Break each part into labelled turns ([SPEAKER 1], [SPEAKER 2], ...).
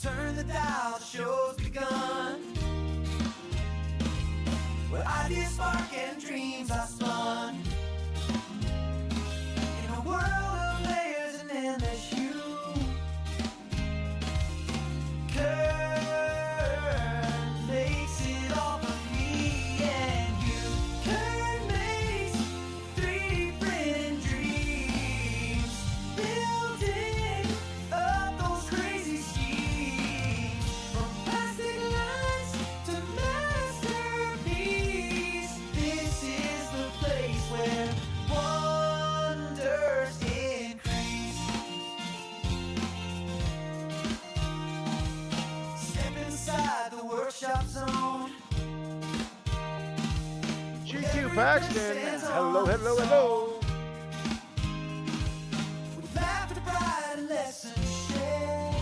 [SPEAKER 1] Turn the dial, the show's begun. Where ideas spark and dreams are spun. In a world of layers and endless hue, Kern makes it all for me and you. Kern makes 3D printing dreams, building up those crazy schemes. From plastic lines to masterpiece, this is the place where wonders increase. Step inside the workshop zone.
[SPEAKER 2] GQ Paxton, hello, hello, hello.
[SPEAKER 1] With laughter, pride, and lessons shared.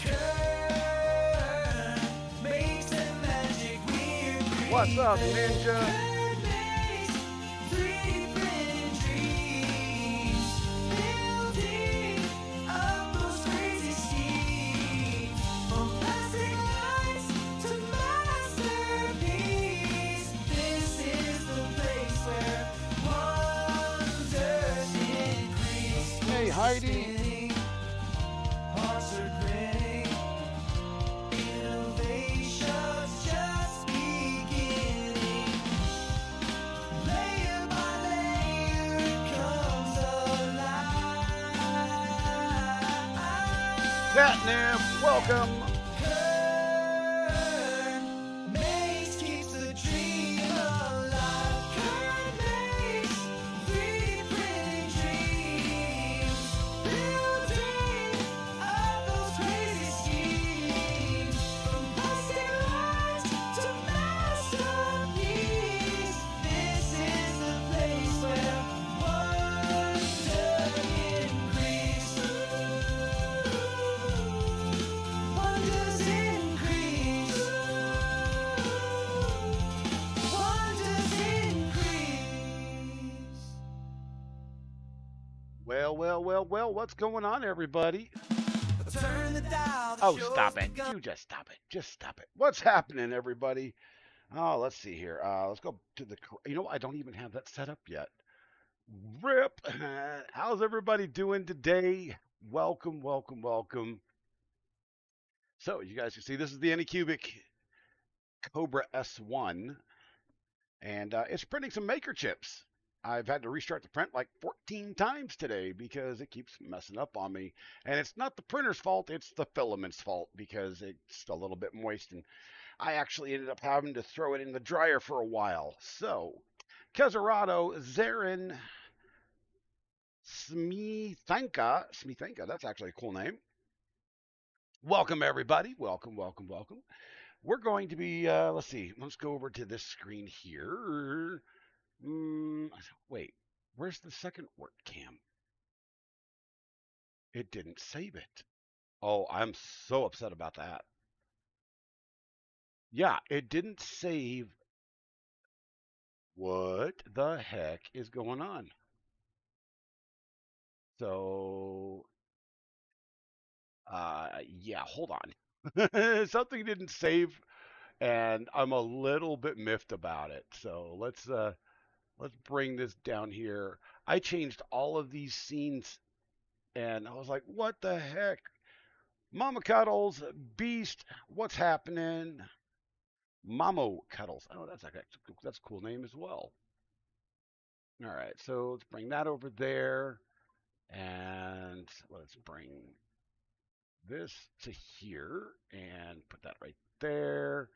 [SPEAKER 1] Kern makes the magic weird.
[SPEAKER 2] What's up, Ninja?
[SPEAKER 1] Kern makes 3D printing dreams, building up those crazy schemes. From plastic lines to masterpiece, this is the place where wonders increase.
[SPEAKER 2] Hey, Heidi.
[SPEAKER 1] Spinning, hearts are grinning, innovation's just beginning. Layer by layer it comes alive.
[SPEAKER 2] Catnip, welcome.
[SPEAKER 1] Kern Maze keeps the dream alive. Kern Maze, 3D printing dreams, building up those crazy schemes. From plastic lines to masterpiece, this is the place where wonder increase. Wonders increase. Wonders increase.
[SPEAKER 2] Well, what's going on, everybody?
[SPEAKER 1] Turn the dial.
[SPEAKER 2] Oh, stop it. You just stop it. Just stop it. What's happening, everybody? Oh, let's see here. Let's go to the. You know, I don't even have that set up yet. Rip. How's everybody doing today? Welcome, welcome, welcome. So, you guys can see this is the Anycubic Cobra S1, and it's printing some maker chips. I've had to restart the print like 14 times today because it keeps messing up on me. And it's not the printer's fault, it's the filament's fault because it's a little bit moist. And I actually ended up having to throw it in the dryer for a while. So, Kezarado Zarin Smithanka, that's actually a cool name. Welcome, everybody. Welcome, welcome, welcome. We're going to be, let's see, let's go over to this screen here. Wait, where's the second work cam? It didn't save it. Oh, I'm so upset about that. Yeah, it didn't save. What the heck is going on? So, yeah, hold on. Something didn't save, and I'm a little bit miffed about it. So let's bring this down here. I changed all of these scenes, and I was like, what the heck? Mama Cuddles, Beast, what's happening? Mamo Cuddles. Oh, that's a cool name as well. All right, so let's bring that over there, and let's bring this to here, and put that right there,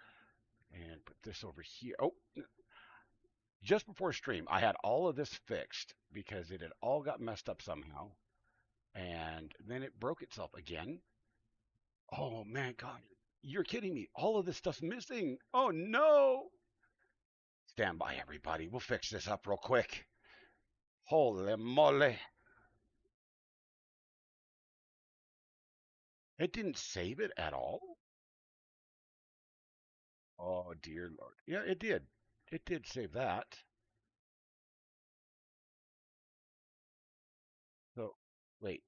[SPEAKER 2] and put this over here. Oh, just before stream, I had all of this fixed because it had all got messed up somehow, and then it broke itself again. Oh man, God, you're kidding me. All of this stuff's missing. Oh no. Stand by, everybody. We'll fix this up real quick. Holy moly. It didn't save it at all? Oh, dear Lord. Yeah, it did. It did save that. So, wait.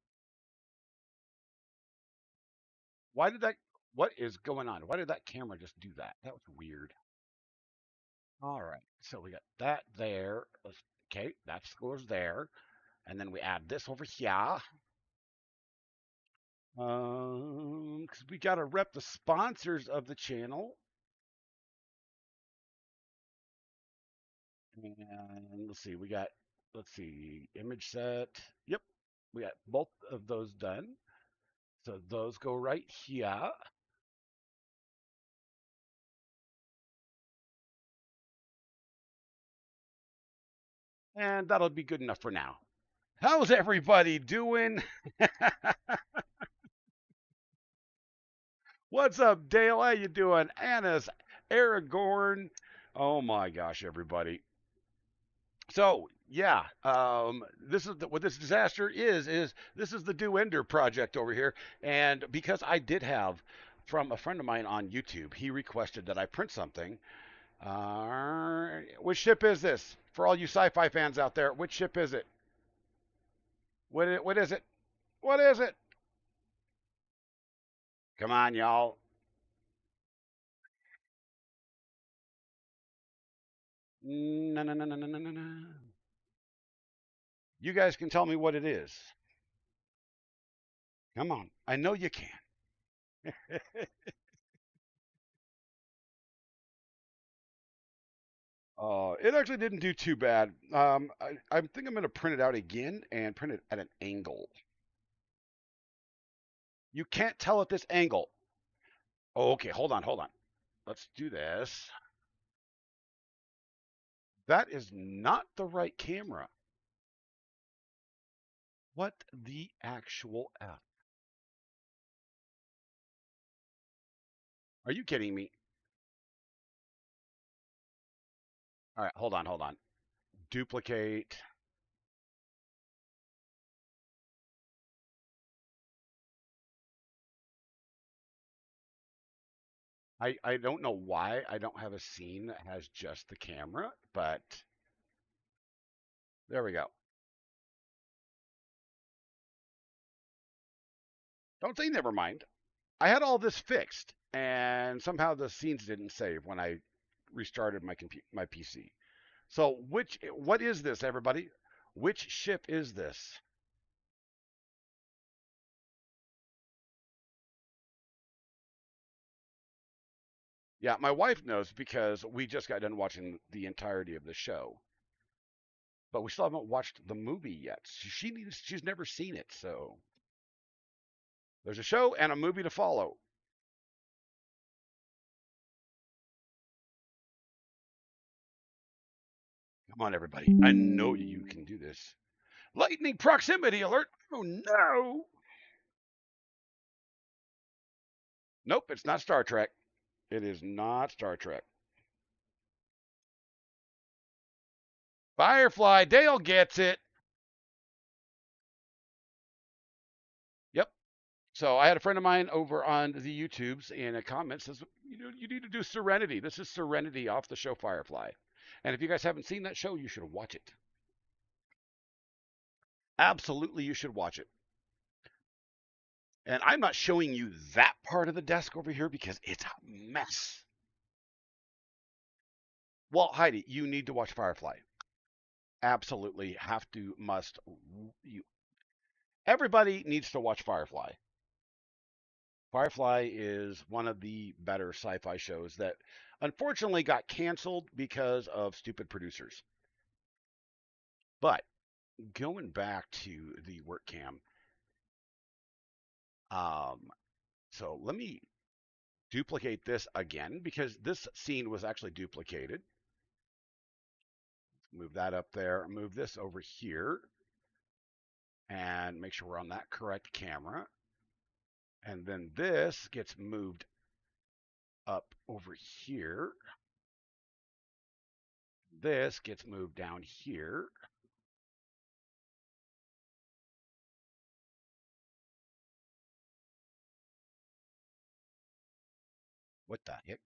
[SPEAKER 2] Why did that? What is going on? Why did that camera just do that? That was weird. All right. So we got that there. Okay, that goes there. And then we add this over here. 'Cause we got to rep the sponsors of the channel. And let's see, let's see, image set. Yep, we got both of those done. So those go right here. And that'll be good enough for now. How's everybody doing? What's up, Dale? How you doing? Anna's Aragorn. Oh my gosh, everybody. So yeah, this is what this disaster is this is the DUENDER project over here, and because I did have from a friend of mine on YouTube, he requested that I print something. Which ship is this? For all you sci-fi fans out there, which ship is it? What is it? What is it? Come on, y'all. No, no, no, no, no, no, no, no. You guys can tell me what it is. Come on. I know you can. It actually didn't do too bad. I think I'm going to print it out again and print it at an angle. You can't tell at this angle. Oh, okay, hold on, hold on. Let's do this. That is not the right camera. What the actual F? Are you kidding me? All right, hold on, hold on. Duplicate. I don't know why I don't have a scene that has just the camera, but there we go. Don't say never mind. I had all this fixed, and somehow the scenes didn't save when I restarted my PC. So what is this, everybody? Which ship is this? Yeah, my wife knows because we just got done watching the entirety of the show, but we still haven't watched the movie yet. She's never seen it, so there's a show and a movie to follow. Come on, everybody. I know you can do this. Lightning proximity alert. Oh no. Nope, it's not Star Trek. It is not Star Trek. Firefly, Dale gets it. Yep. So I had a friend of mine over on the YouTubes in a comment says, you need to do Serenity. This is Serenity off the show Firefly. And if you guys haven't seen that show, you should watch it. Absolutely, you should watch it. And I'm not showing you that part of the desk over here because it's a mess. Well, Heidi, you need to watch Firefly. Absolutely have to, must. You, everybody needs to watch Firefly. Firefly is one of the better sci-fi shows that unfortunately got canceled because of stupid producers. But going back to the work cam, um, so let me duplicate this again because this scene was actually duplicated. Move that up there, move this over here, and make sure we're on that correct camera. And then this gets moved up over here. This gets moved down here. What the heck?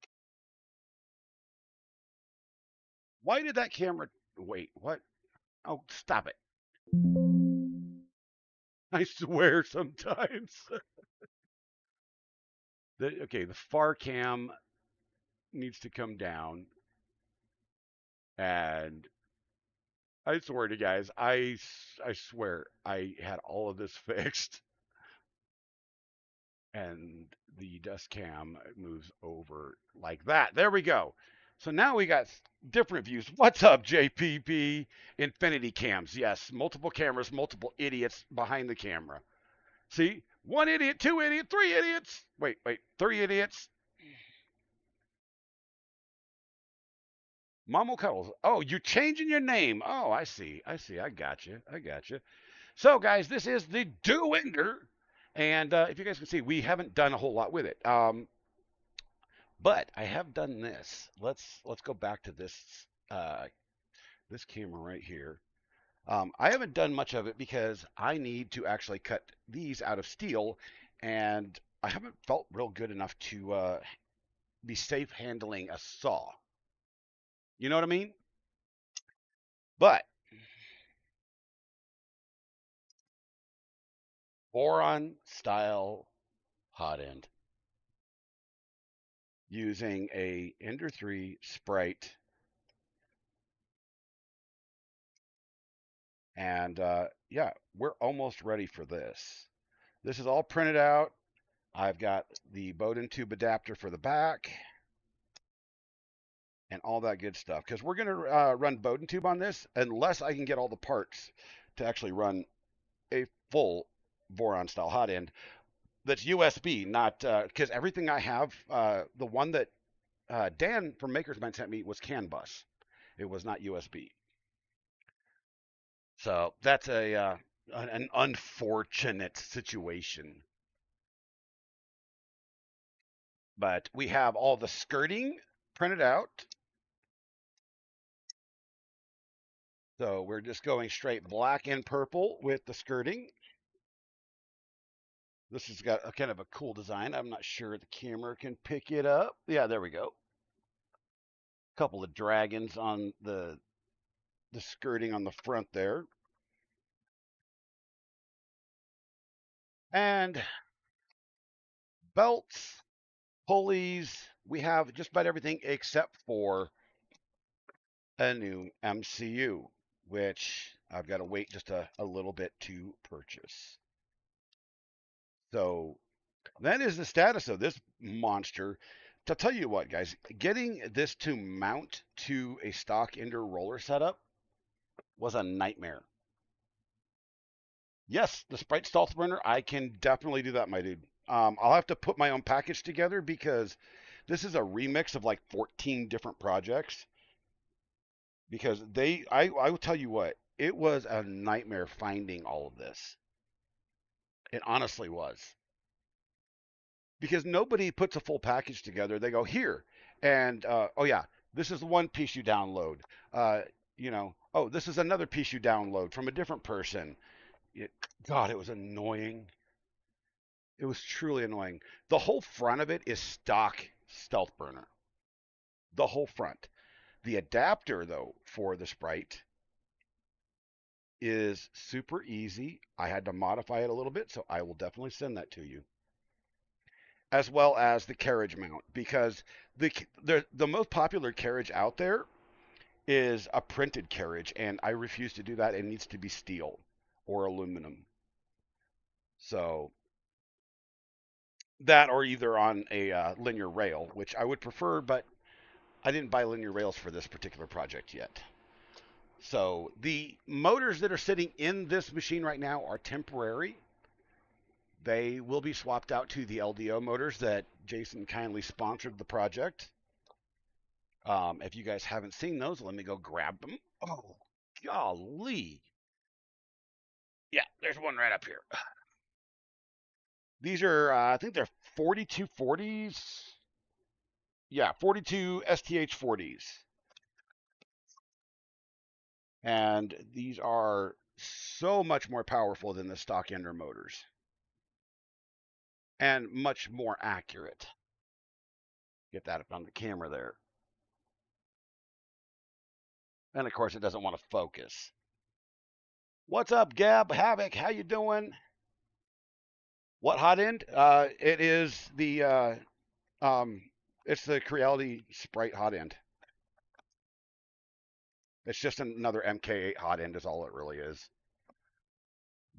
[SPEAKER 2] Why did that camera wait? What? Oh, stop it. I swear sometimes. Okay, the far cam needs to come down, and I swear to you guys, I swear I had all of this fixed, and the dust cam moves over like that. There we go. So now we got different views. What's up, JPP? Infinity cams. Yes, multiple cameras, multiple idiots behind the camera. See? One idiot, two idiots, three idiots. Wait, three idiots. Mamo Cuddles. Oh, you're changing your name. Oh, I see. I got you. I got you. So, guys, this is the DUENDER. And if you guys can see, we haven't done a whole lot with it. But I have done this. Let's go back to this camera right here. I haven't done much of it because I need to actually cut these out of steel, and I haven't felt real good enough to be safe handling a saw. You know what I mean? But boron style hot end using a Ender 3 Sprite, and yeah, we're almost ready for this. This is all printed out. I've got the Bowden tube adapter for the back and all that good stuff because we're going to run Bowden tube on this unless I can get all the parts to actually run a full boron style hot end that's USB, not because everything I have, the one that Dan from Maker's Mind sent me was CAN bus. It was not USB. So that's an unfortunate situation. But we have all the skirting printed out. So we're just going straight black and purple with the skirting. This has got a kind of a cool design. I'm not sure the camera can pick it up. Yeah, there we go. A couple of dragons on the skirting on the front there. And belts, pulleys. We have just about everything except for a new MCU, which I've got to wait just a little bit to purchase. So that is the status of this monster. To tell you what, guys, getting this to mount to a stock Ender roller setup was a nightmare. Yes, the Sprite Stealth Burner, I can definitely do that, my dude. I'll have to put my own package together because this is a remix of like 14 different projects. Because I will tell you what, it was a nightmare finding all of this. It honestly was. Because nobody puts a full package together. They go here, and oh yeah, this is the one piece you download. Uh, oh, this is another piece you download from a different person. It, God, it was annoying. It was truly annoying. The whole front of it is stock Stealth Burner. The whole front. The adapter though for the Sprite is super easy. I had to modify it a little bit, so I will definitely send that to you. As well as the carriage mount because the most popular carriage out there is a printed carriage, and I refuse to do that. It needs to be steel or aluminum. So that or either on a linear rail, which I would prefer, but I didn't buy linear rails for this particular project yet. So the motors that are sitting in this machine right now are temporary. They will be swapped out to the LDO motors that Jason kindly sponsored the project. If you guys haven't seen those, let me go grab them. Oh, golly. Yeah, there's one right up here. These are, I think they're 4240s. Yeah, 42 STH40s. And these are so much more powerful than the stock Ender motors and much more accurate. Get that up on the camera there. And of course, it doesn't want to focus. What's up, Gab Havoc? How you doing? What hot end? It is the um, it's the Creality Sprite hot end. It's just another MK8 hot end, is all it really is.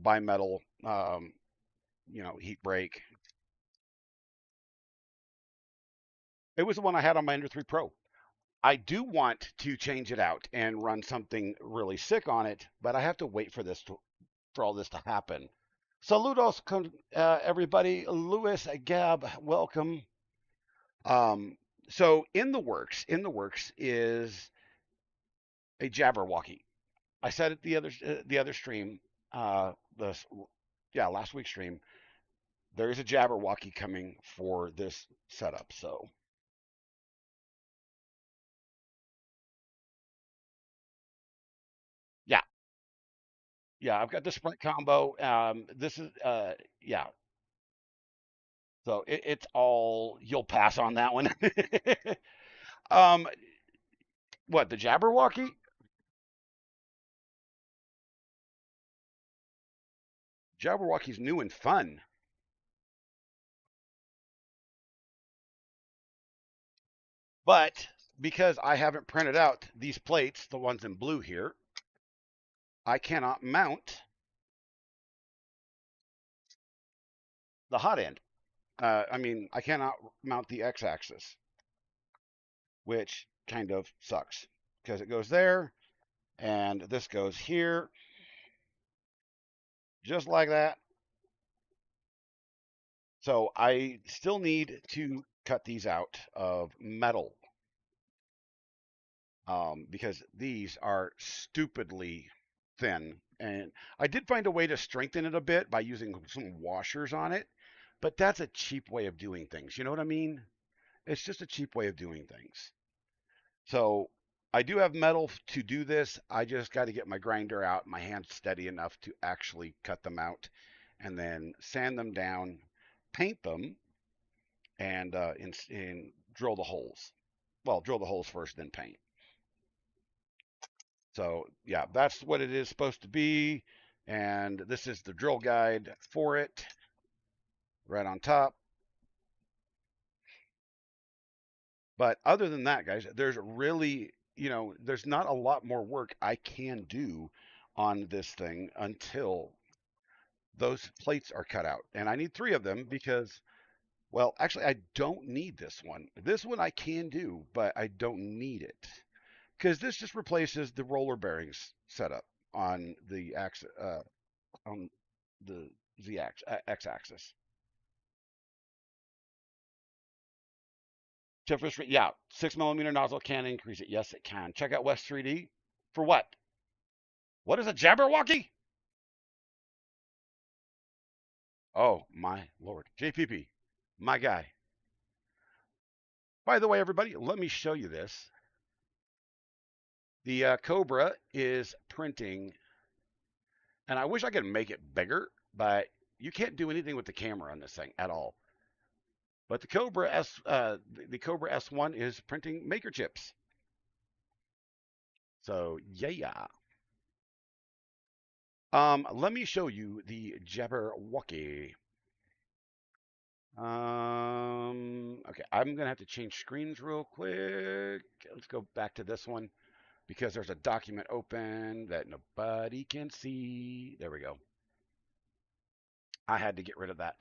[SPEAKER 2] Bimetal, heat break. It was the one I had on my Ender 3 Pro. I do want to change it out and run something really sick on it, but I have to wait for all this to happen. Saludos, everybody. Louis, Gab, welcome. Um, so in the works is a Jabberwocky. I said it the other stream, the yeah, last week's stream. There is a Jabberwocky coming for this setup. So yeah, yeah, I've got the Sprint combo. This is yeah. So it's all you'll pass on that one. um, what the Jabberwocky? Jabberwocky's new and fun, but because I haven't printed out these plates, the ones in blue here, I cannot mount the hot end. I mean, I cannot mount the x-axis, which kind of sucks because it goes there and this goes here, just like that. So I still need to cut these out of metal because these are stupidly thin. And I did find a way to strengthen it a bit by using some washers on it, but that's a cheap way of doing things. You know what I mean? It's just a cheap way of doing things. So I do have metal to do this. I just got to get my grinder out, my hands steady enough to actually cut them out, and then sand them down, paint them, and drill the holes. Well, drill the holes first, then paint. So yeah, that's what it is supposed to be. And this is the drill guide for it, right on top. But other than that, guys, there's really, there's not a lot more work I can do on this thing until those plates are cut out. And I need three of them because, well, actually, I don't need this one. This one I can do, but I don't need it because this just replaces the roller bearings setup on the on the x-axis. Yeah, 6 millimeter nozzle can increase it. Yes, it can. Check out West 3D for what? What is a Jabberwocky? Oh my lord, JPP, my guy. By the way, everybody, let me show you this. The Cobra is printing, and I wish I could make it bigger, but you can't do anything with the camera on this thing at all. But the Cobra S1 is printing maker chips. So yeah. Let me show you the Jabberwocky. Okay, I'm gonna have to change screens real quick. Let's go back to this one because there's a document open that nobody can see. There we go. I had to get rid of that.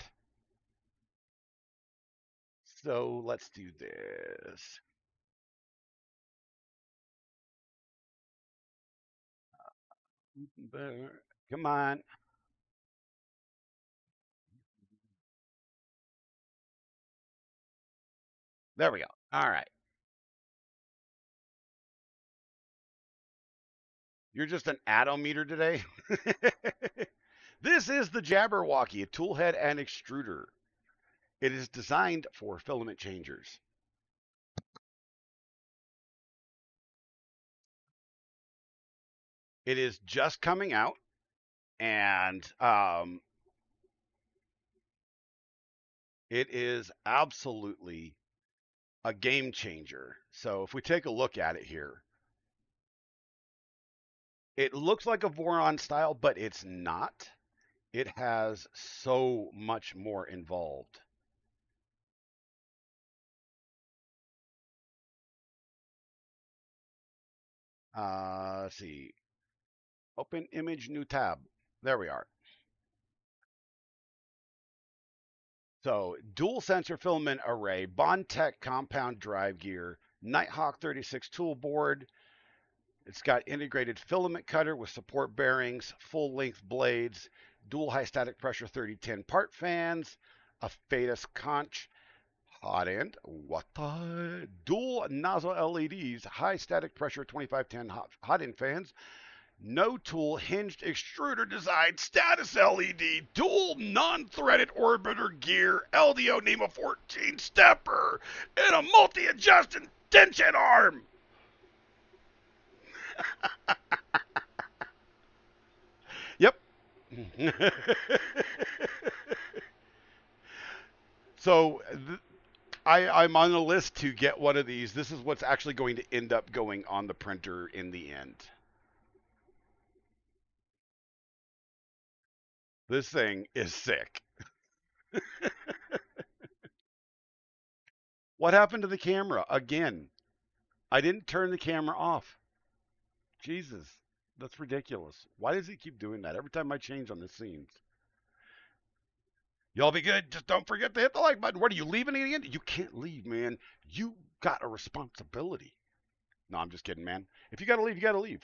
[SPEAKER 2] So let's do this. Come on. There we go. All right. You're just an atometer today. This is the Jabberwocky, a tool head and extruder. It is designed for filament changers. It is just coming out, and it is absolutely a game changer. So if we take a look at it here, it looks like a Voron style, but it's not. It has so much more involved. Let's see. Open image, new tab. There we are. So, dual sensor filament array, Bondtech compound drive gear, Nighthawk 36 tool board. It's got integrated filament cutter with support bearings, full length blades, dual high static pressure 3010 part fans, a Fadus conch, hot end, what the? Dual nozzle LEDs, high static pressure 2510 hot end fans, no tool hinged extruder design status LED, dual non-threaded orbiter gear, LDO NEMA 14 stepper, and a multi-adjusting tension arm. Yep. So I'm on the list to get one of these. This is what's actually going to end up going on the printer in the end. This thing is sick. What happened to the camera? Again, I didn't turn the camera off. Jesus, that's ridiculous. Why does it keep doing that every time I change on the scenes? Y'all be good. Just don't forget to hit the like button. What are you leaving again? You can't leave, man. You got a responsibility. No, I'm just kidding, man. If you got to leave, you got to leave.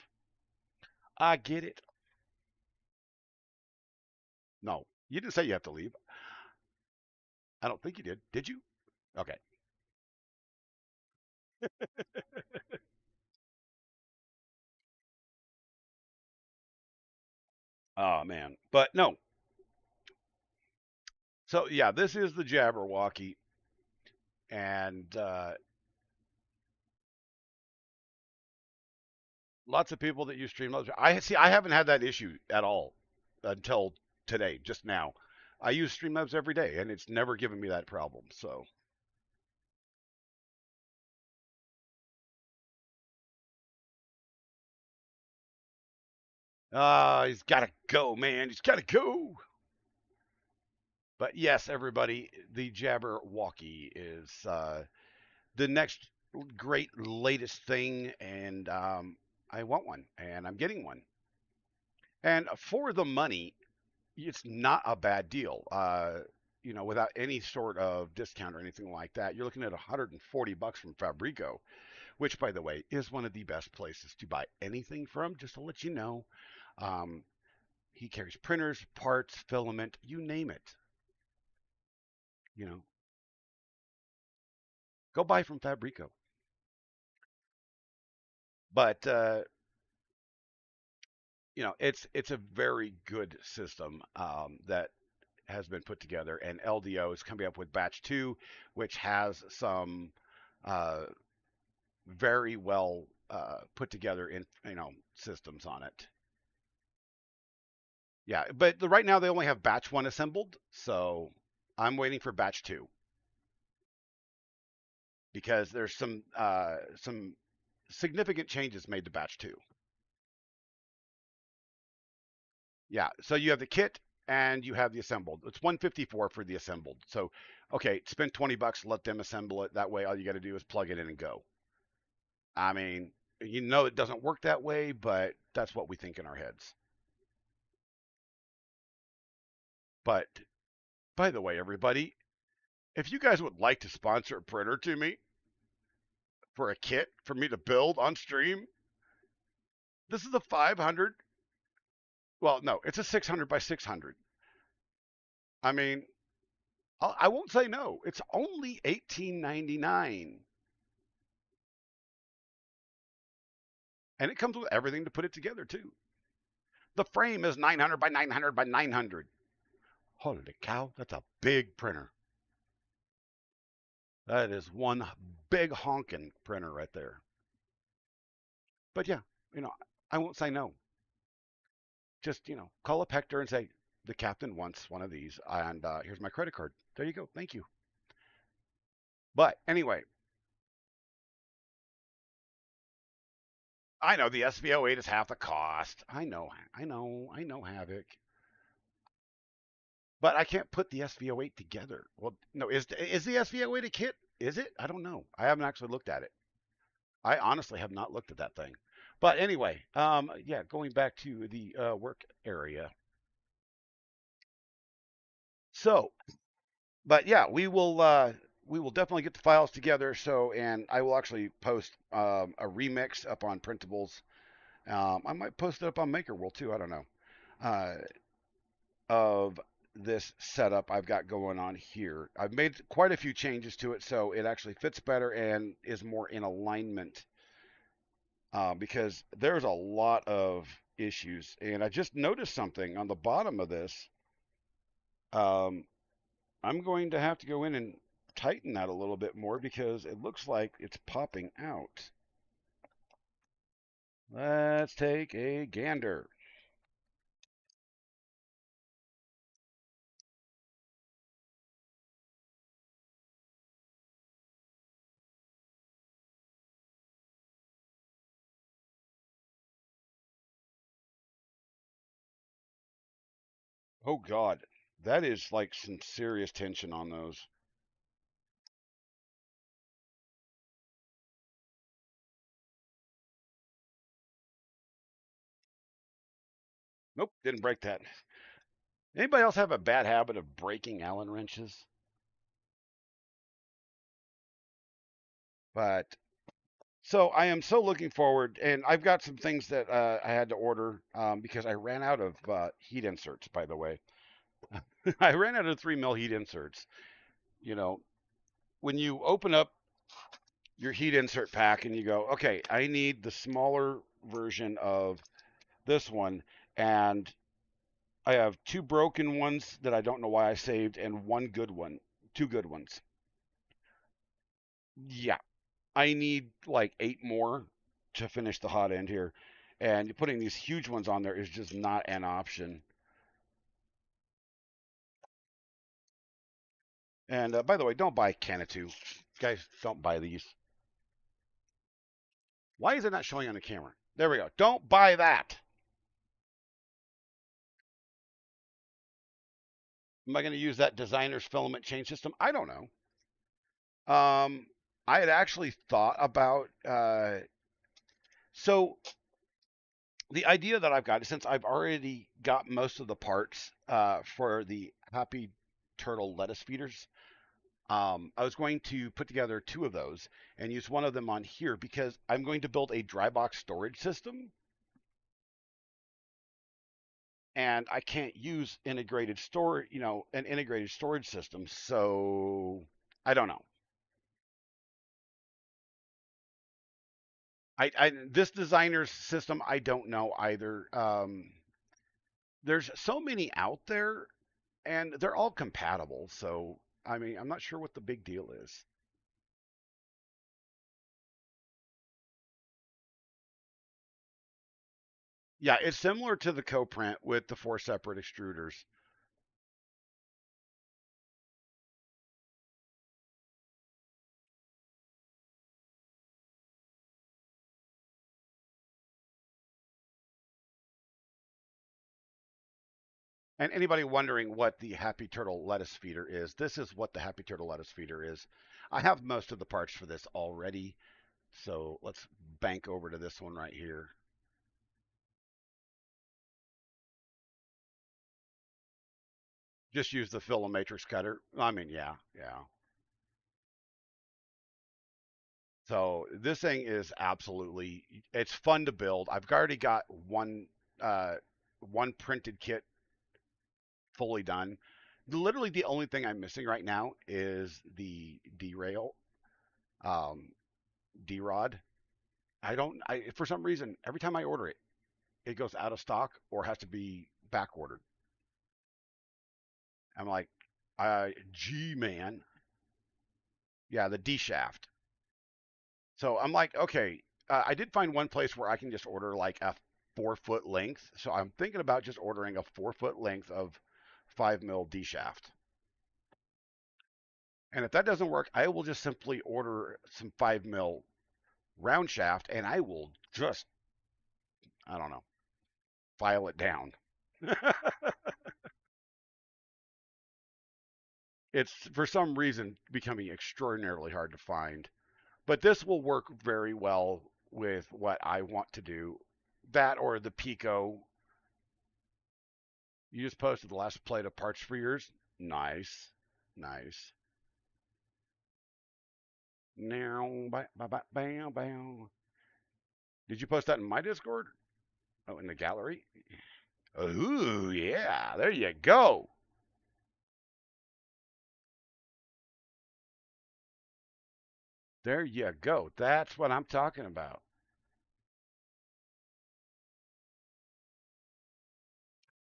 [SPEAKER 2] I get it. No, you didn't say you have to leave. I don't think you did. Did you? Okay. Oh man. But no. So yeah, this is the Jabberwocky, and lots of people that use StreamLabs. I see. I haven't had that issue at all until today, just now. I use StreamLabs every day, and it's never given me that problem. So, he's got to go, man. He's got to go. But yes, everybody, the Jabberwocky is the next great latest thing, and I want one, and I'm getting one. And for the money, it's not a bad deal. Without any sort of discount or anything like that, you're looking at 140 bucks from Fabrico, which, by the way, is one of the best places to buy anything from. Just to let you know, um, he carries printers, parts, filament, you name it. You know, go buy from Fabrico. But it's a very good system that has been put together, and LDO is coming up with batch two, which has some uh, very well put together in systems on it. Yeah, but right now they only have batch one assembled, so I'm waiting for batch two because there's some significant changes made to batch two. Yeah, so you have the kit and you have the assembled. It's 154 for the assembled. So, okay, spend 20 bucks, let them assemble it. That way, all you got to do is plug it in and go. I mean, it doesn't work that way, but that's what we think in our heads. But by the way, everybody, if you guys would like to sponsor a printer to me for a kit for me to build on stream, this is a 500. Well, no, it's a 600 by 600. I mean, I won't say no. It's only 18.99, and it comes with everything to put it together too. The frame is 900 by 900 by 900. Holy cow, that's a big printer. That is one big honking printer right there. But yeah, you know, I won't say no. Just, call up Hector and say, the captain wants one of these, and here's my credit card. There you go. Thank you. But anyway, I know the SVO8 is half the cost. I know, Havoc. but I can't put the SV08 together. Well, no, is the SV08 a kit? Is it? I don't know. I haven't actually looked at it. I honestly have not looked at that thing. But anyway, yeah, going back to the work area. So, but yeah, we will definitely get the files together. So, and I will actually post a remix up on Printables. I might post it up on Maker World too. I don't know. Uh, of this setup I've got going on here. I've made quite a few changes to it so it actually fits better and is more in alignment because there's a lot of issues. And I just noticed something on the bottom of this. Um, I'm going to have to go in and tighten that a little bit more because it looks like it's popping out. Let's take a gander. Oh God, that is like some serious tension on those. Nope, didn't break that. Anybody else have a bad habit of breaking Allen wrenches? But so I am so looking forward, and I've got some things that I had to order because I ran out of heat inserts. By the way, I ran out of 3 mil heat inserts. You know, when you open up your heat insert pack and you go, okay, I need the smaller version of this one, and I have two broken ones that I don't know why I saved, and one good one, two good ones. Yeah, I need like 8 more to finish the hot end here. And putting these huge ones on there is just not an option. And by the way, don't buy Canatu. Guys, don't buy these. Why is it not showing on the camera? There we go. Don't buy that. Am I going to use that designer's filament chain system? I don't know. Um, I had actually thought about so the idea that I've got is since I've already got most of the parts for the Happy Turtle lettuce feeders, I was going to put together two of those and use one of them on here because I'm going to build a dry box storage system and I can't use integrated store, an integrated storage system. So I don't know. This designer's system, I don't know either. There's so many out there and they're all compatible. So, I mean, I'm not sure what the big deal is. Yeah, it's similar to the co-print with the four separate extruders. And anybody wondering what the Happy Turtle lettuce feeder is, this is what the Happy Turtle lettuce feeder is. I have most of the parts for this already. So let's bank over to this one right here. Just use the Filomatrix cutter. I mean, yeah, yeah. So this thing is absolutely, it's fun to build. I've already got uh, one printed kit fully done. Literally the only thing I'm missing right now is the derail, um, D-rod. For some reason, every time I order it, it goes out of stock or has to be back ordered. I'm like, gee, man. Yeah, the D shaft. So I'm like, okay, I did find one place where I can just order like a 4 foot length. So I'm thinking about just ordering a 4 foot length of 5 mil D shaft. And if that doesn't work, I will just simply order some 5 mil round shaft and I will just, I don't know, file it down. It's for some reason becoming extraordinarily hard to find. But this will work very well with what I want to do. That or the Pico. You just posted the last plate of parts for yours. Nice, nice. Now, bam, bam. Did you post that in my Discord? Oh, in the gallery? Ooh, yeah. There you go. There you go. That's what I'm talking about.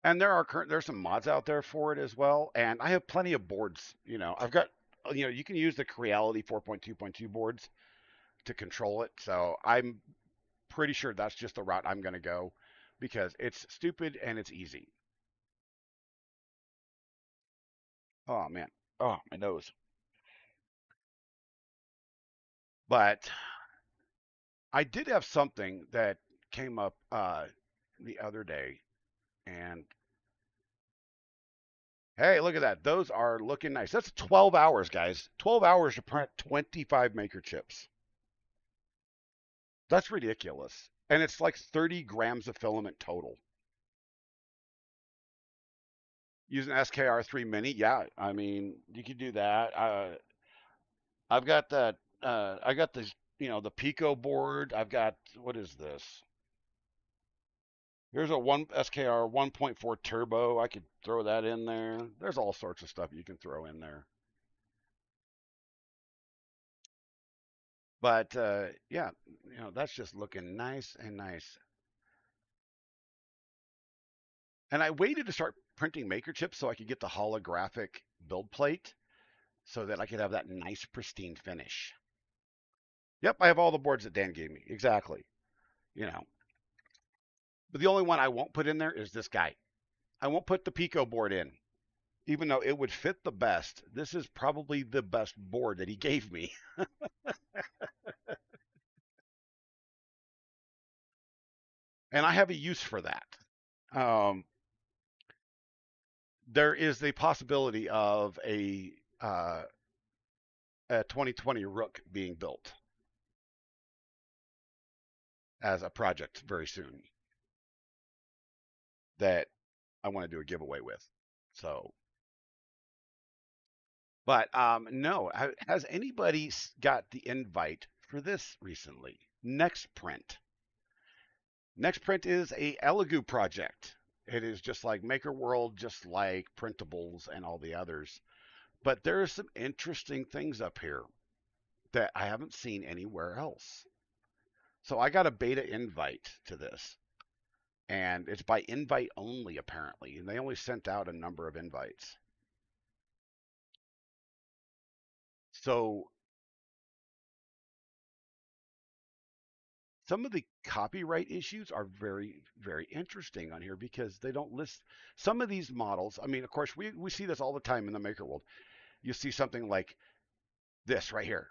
[SPEAKER 2] And there's some mods out there for it as well. And I have plenty of boards. I've got you can use the Creality 4.2.2 boards to control it. So I'm pretty sure that's just the route I'm going to go because it's stupid and it's easy. Oh man. Oh, my nose. But I did have something that came up the other day, and hey, look at that. Those are looking nice. That's 12 hours, guys. 12 hours to print 25 maker chips. That's ridiculous. And it's like 30 grams of filament total. Using SKR3 Mini, yeah, I mean, you could do that. I've got that. I got this, the Pico board. I've got, what is this? Here's a one SKR 1.4 turbo. I could throw that in there. There's all sorts of stuff you can throw in there. But yeah, that's just looking nice and nice. And I waited to start printing maker chips so I could get the holographic build plate so that I could have that nice pristine finish. Yep, I have all the boards that Dan gave me. Exactly. You know. But the only one I won't put in there is this guy. I won't put the Pico board in. Even though it would fit the best, this is probably the best board that he gave me. And I have a use for that. Um, there is the possibility of a 2020 Rook being built as a project very soon that I want to do a giveaway with. So, but no, has anybody got the invite for this recently? Next Print. Next Print is a Elegoo project. It is just like Maker World, just like Printables and all the others. But there are some interesting things up here that I haven't seen anywhere else. So I got a beta invite to this, and it's by invite only apparently, and they only sent out a number of invites. So some of the copyright issues are very, very interesting on here because they don't list some of these models. I mean, of course, we see this all the time in the maker world. You see something like this right here,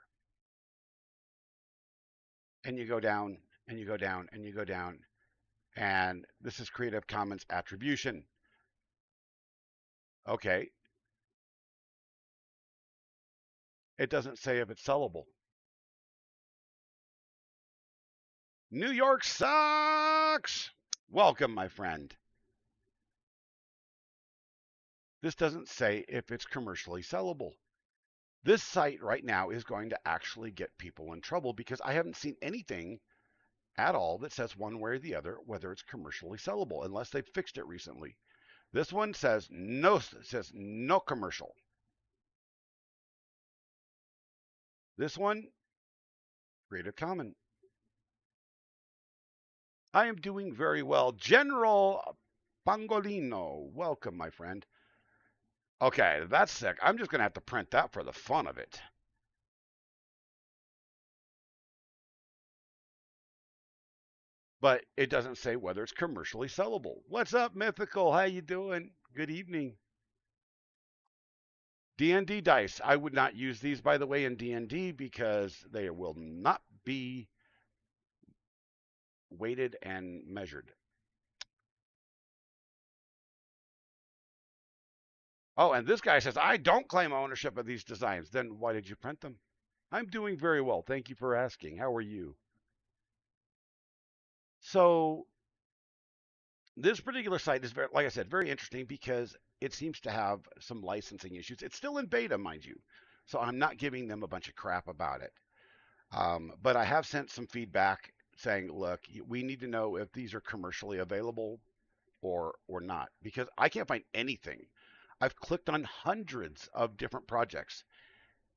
[SPEAKER 2] and you go down and you go down and you go down, and this is Creative Commons attribution. Okay, it doesn't say if it's sellable. New York sucks. Welcome, my friend. This doesn't say if it's commercially sellable. This site right now is going to actually get people in trouble because I haven't seen anything at all that says one way or the other whether it's commercially sellable unless they've fixed it recently. This one says no, says no commercial. This one, Creative Commons. I am doing very well. General Pangolino, welcome, my friend. Okay, that's sick. I'm just going to have to print that for the fun of it. But it doesn't say whether it's commercially sellable. What's up, Mythical? How you doing? Good evening. D&D dice. I would not use these, by the way, in D&D because they will not be weighted and measured. Oh, and this guy says, I don't claim ownership of these designs. Then why did you print them? I'm doing very well. Thank you for asking. How are you? So this particular site is very, like I said, very interesting because it seems to have some licensing issues. It's still in beta, mind you. So I'm not giving them a bunch of crap about it. But I have sent some feedback saying, look, we need to know if these are commercially available or not because I can't find anything. I've clicked on hundreds of different projects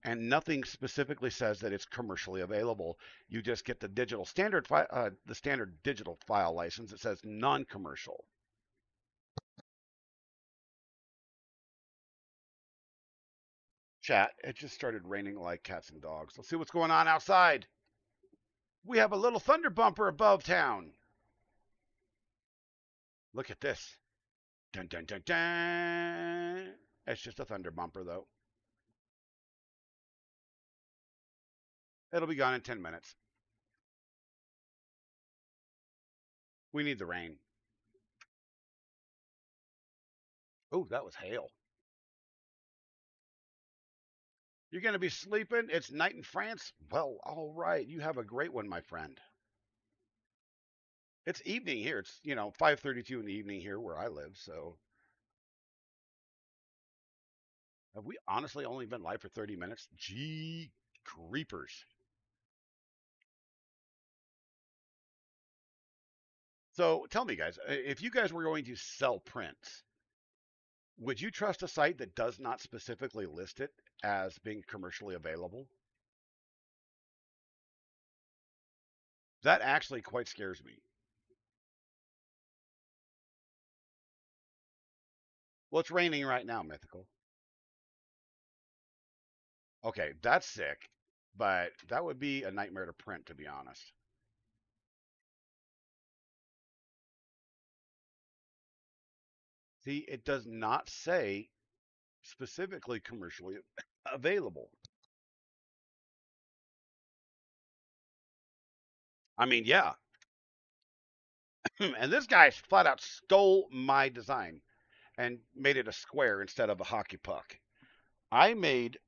[SPEAKER 2] and nothing specifically says that it's commercially available. You just get the the standard digital file license. It says non-commercial. Chat. It just started raining like cats and dogs. Let's see what's going on outside. We have a little thunder bumper above town. Look at this. Dun dun dun dun. It's just a thunder bumper though. It'll be gone in 10 minutes. We need the rain. Oh, that was hail. You're going to be sleeping? It's night in France? Well, all right. You have a great one, my friend. It's evening here. It's, 5:32 in the evening here where I live. So, have we honestly only been live for 30 minutes? Gee, creepers. So, tell me, guys, if you guys were going to sell prints, would you trust a site that does not specifically list it as being commercially available? That actually quite scares me. Well, it's raining right now, Mythical. Okay, that's sick, but that would be a nightmare to print, to be honest. See, it does not say specifically commercially available. I mean, yeah. And this guy flat out stole my design and made it a square instead of a hockey puck. I made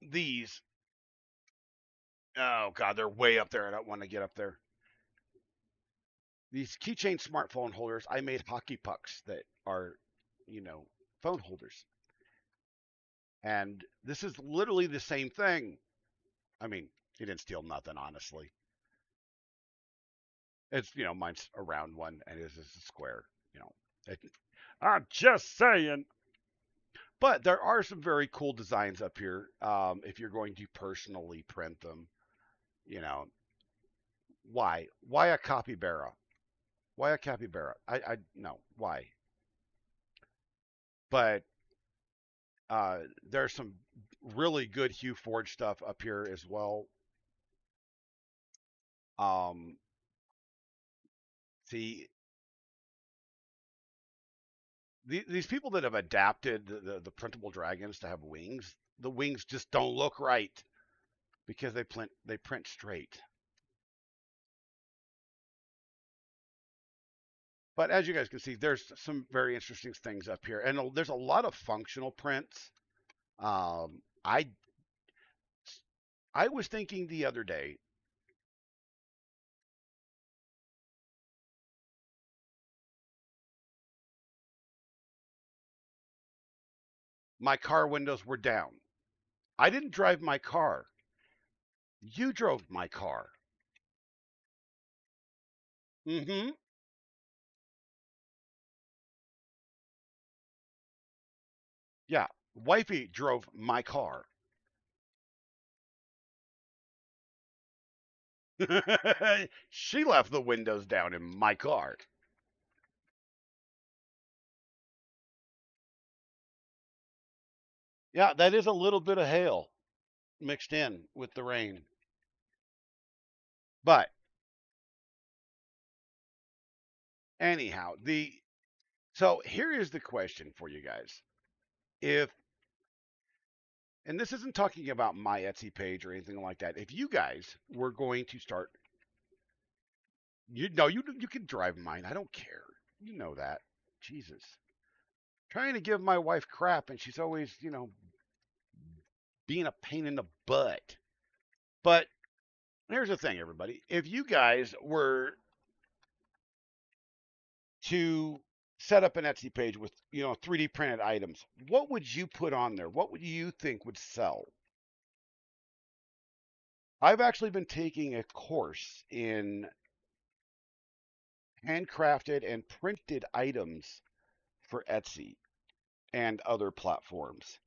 [SPEAKER 2] these. Oh, God, they're way up there. I don't want to get up there. These keychain smartphone holders, I made hockey pucks that are, you know, phone holders. And this is literally the same thing. I mean, he didn't steal nothing, honestly. It's, mine's a round one and his is a square, you know. It, I'm just saying. But there are some very cool designs up here. If you're going to personally print them, you know, why? Why a capybara? Why a capybara? I no, why? But there's some really good Hue Forge stuff up here as well. Um, see, these people that have adapted the printable dragons to have wings, the wings just don't look right because they print straight. But as you guys can see, there's some very interesting things up here, and there's a lot of functional prints. Um, I I was thinking the other day, my car windows were down. I didn't drive my car. You drove my car. Mm-hmm. Yeah, wifey drove my car. She left the windows down in my car. Yeah, that is a little bit of hail mixed in with the rain. But anyhow, the so here is the question for you guys. If and this isn't talking about my Etsy page or anything like that. If you guys were going to start, you know, you can drive mine. I don't care. You know that. Jesus. Trying to give my wife crap, and she's always, being a pain in the butt. But here's the thing, everybody. If you guys were to set up an Etsy page with, 3D printed items, what would you put on there? What would you think would sell? I've actually been taking a course in handcrafted and printed items for Etsy and other platforms.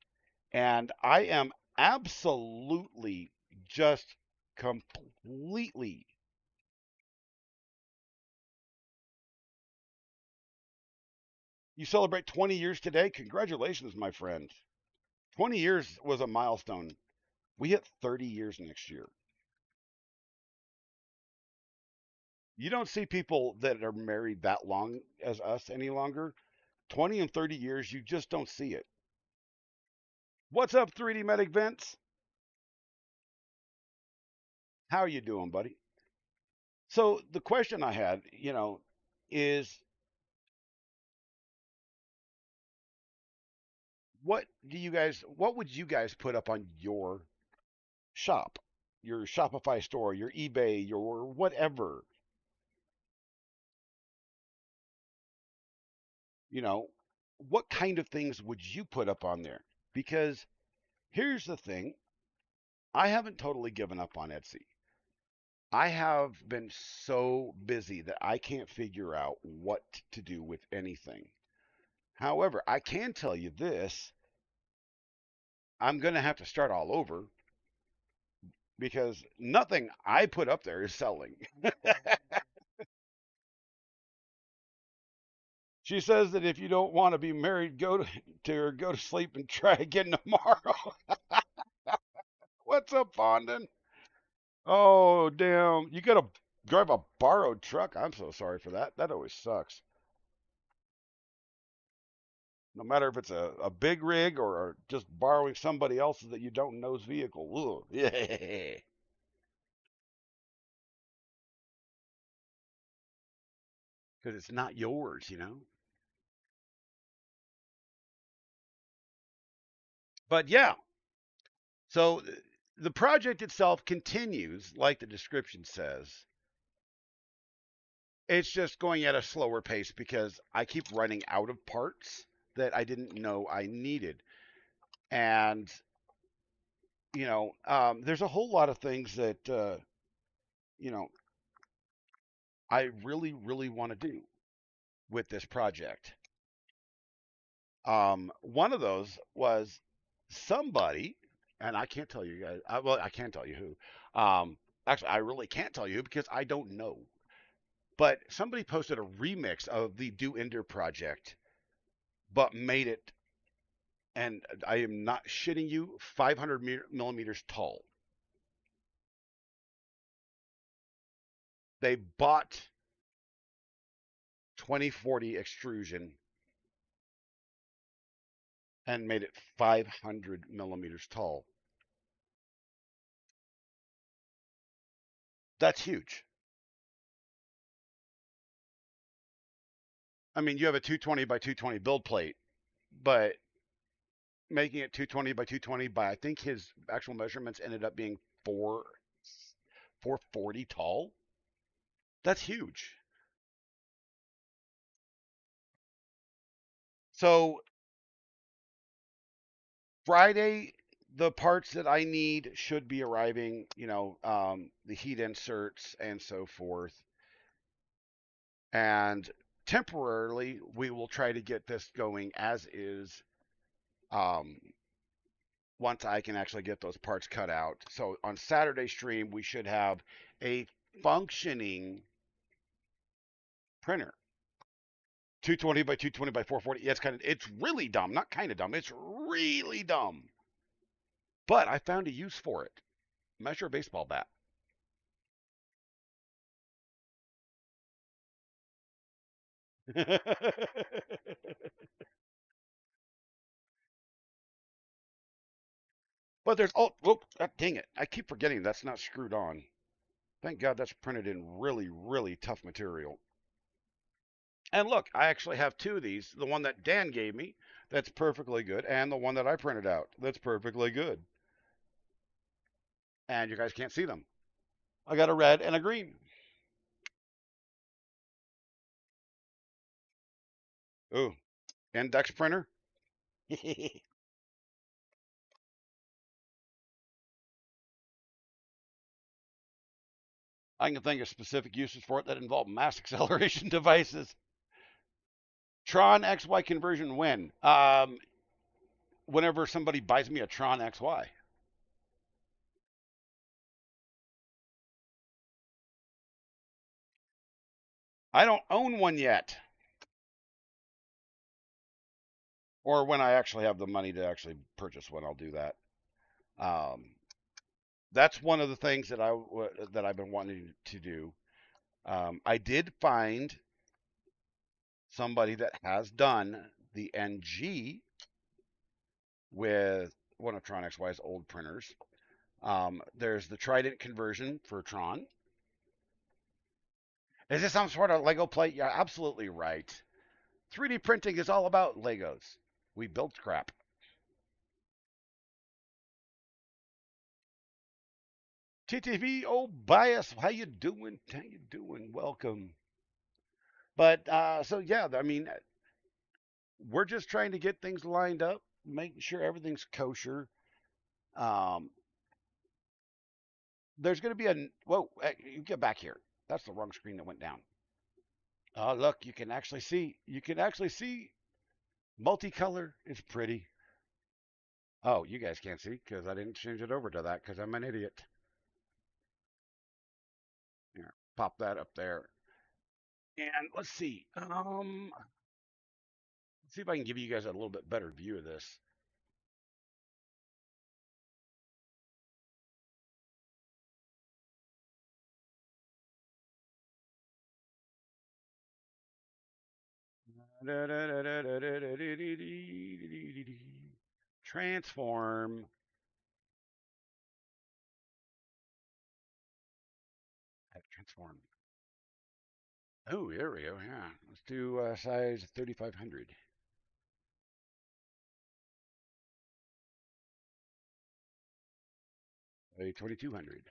[SPEAKER 2] And I am absolutely just completely. You celebrate 20 years today? Congratulations, my friend. 20 years was a milestone. We hit 30 years next year. You don't see people that are married that long as us any longer. 20 and 30 years, you just don't see it. What's up, 3D Medic Vince? How are you doing, buddy? So the question I had, is what would you guys put up on your shop, your Shopify store, your eBay, your whatever, you know, what kind of things would you put up on there? Because here's the thing, I haven't totally given up on Etsy. I have been so busy that I can't figure out what to do with anything. However, I can tell you this, I'm going to have to start all over because nothing I put up there is selling. She says that if you don't want to be married, to her, go to sleep and try again tomorrow. What's up, Fondon? Oh, damn. You got to drive a borrowed truck. I'm so sorry for that. That always sucks. No matter if it's a big rig or just borrowing somebody else's that you don't know's vehicle. Ugh. Yeah. Because it's not yours. But yeah, so the project itself continues, like the description says. It's just going at a slower pace because I keep running out of parts that I didn't know I needed. And, there's a whole lot of things that, you know, I really, really want to do with this project. One of those was somebody, and I can't tell you guys, well, I can tell you who. Actually, I really can't tell you because I don't know. But somebody posted a remix of the DUENDER project, but made it, and I am not shitting you, 500 millimeters tall. They bought 2040 extrusion and made it 500 millimeters tall. That's huge. I mean, you have a 220 by 220 build plate, but making it 220 by 220 by I think his actual measurements ended up being 440 tall. That's huge. So Friday, the parts that I need should be arriving. The heat inserts and so forth. And temporarily, we will try to get this going as is. Um, Once I can actually get those parts cut out. So on Saturday stream, we should have a functioning printer. 220 by 220 by 440. Yeah, it's really dumb. Not kind of dumb. It's really dumb. But I found a use for it. Measure a baseball bat. But there's oh, dang it. I keep forgetting that's not screwed on. Thank God that's printed in really, really tough material. And look, I actually have two of these. The one that Dan gave me, that's perfectly good, and the one that I printed out, that's perfectly good. And you guys can't see them. I got a red and a green. Ooh, index printer. I can think of specific uses for it that involve mass acceleration devices. Tron XY conversion when? Whenever somebody buys me a Tron XY. I don't own one yet. Or when I actually have the money to actually purchase one, I'll do that. Um, that's one of the things that I've been wanting to do. I did find somebody that has done the NG with one of Tron XY's old printers. There's the Trident conversion for Tron. Is this some sort of Lego plate? Yeah, absolutely right. 3D printing is all about Legos. We built crap. TTV, oh bias, how you doing? How you doing? Welcome. But so yeah, I mean, we're just trying to get things lined up, making sure everything's kosher. Um, there's going to be a whoa. You get back here. That's the wrong screen that went down. Oh, look, you can actually see. You can actually see multicolor. It's pretty. Oh, you guys can't see because I didn't change it over to that because I'm an idiot. Here, pop that up there. And let's see. Let's see if I can give you guys a little bit better view of this. Transform. Transform. Oh, there we go. Yeah. Let's do size 3500. 2200.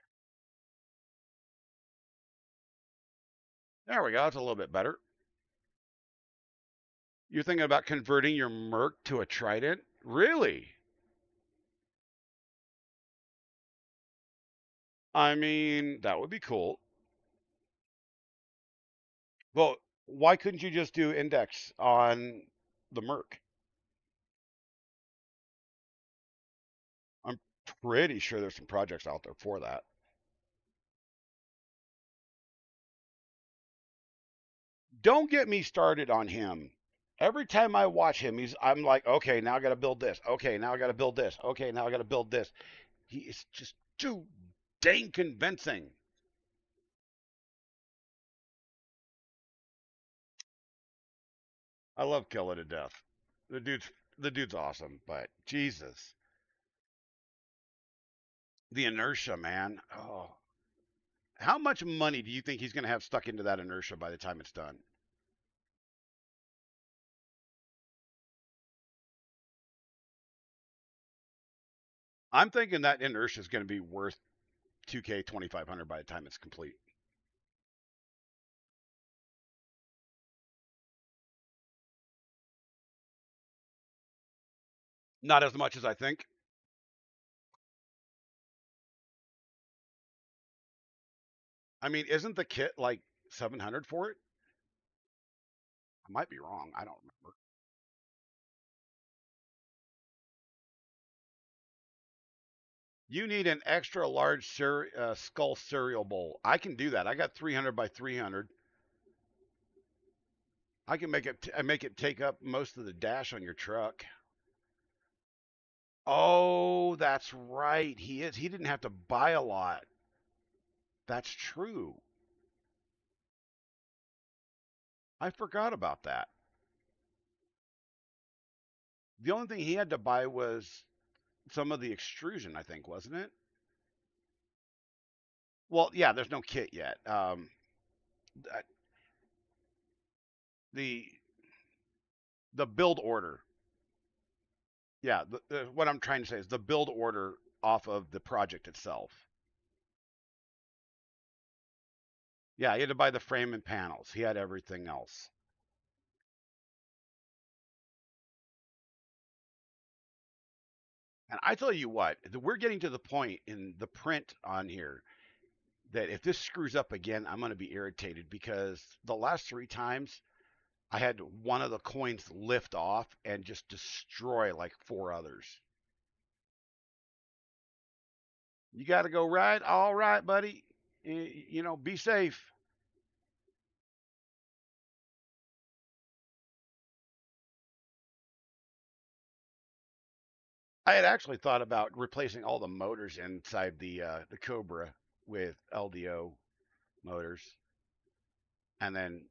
[SPEAKER 2] There we go. That's a little bit better. You're thinking about converting your Merc to a Trident? Really? I mean, that would be cool. Well, why couldn't you just do index on the Merc? I'm pretty sure there's some projects out there for that. Don't get me started on him. Every time I watch him, I'm like, okay, now I got to build this. Okay, now I got to build this. Okay, now I got to build this. He is just too dang convincing. I love Killer to death. The dude's the dude's awesome, but Jesus, the inertia, man. Oh, how much money do you think he's going to have stuck into that inertia by the time it's done? I'm thinking that inertia is going to be worth 2K 2500 by the time it's complete. Not as much as I think. I mean, isn't the kit like 700 for it? I might be wrong. I don't remember. You need an extra large skull cereal bowl. I can do that. I got 300 by 300. I can make it take up most of the dash on your truck. Oh, that's right. He didn't have to buy a lot. That's true. I forgot about that. The only thing he had to buy was some of the extrusion, I think, wasn't it? Well, yeah, there's no kit yet. the the build order. Yeah, what I'm trying to say is the build order off of the project itself. Yeah, he had to buy the frame and panels. He had everything else. And I tell you what, we're getting to the point in the print on here that if this screws up again, I'm going to be irritated because the last three times I had one of the coins lift off and just destroy like four others. You got to go right. All right, buddy. You know, be safe. I had actually thought about replacing all the motors inside the Cobra with LDO motors, and then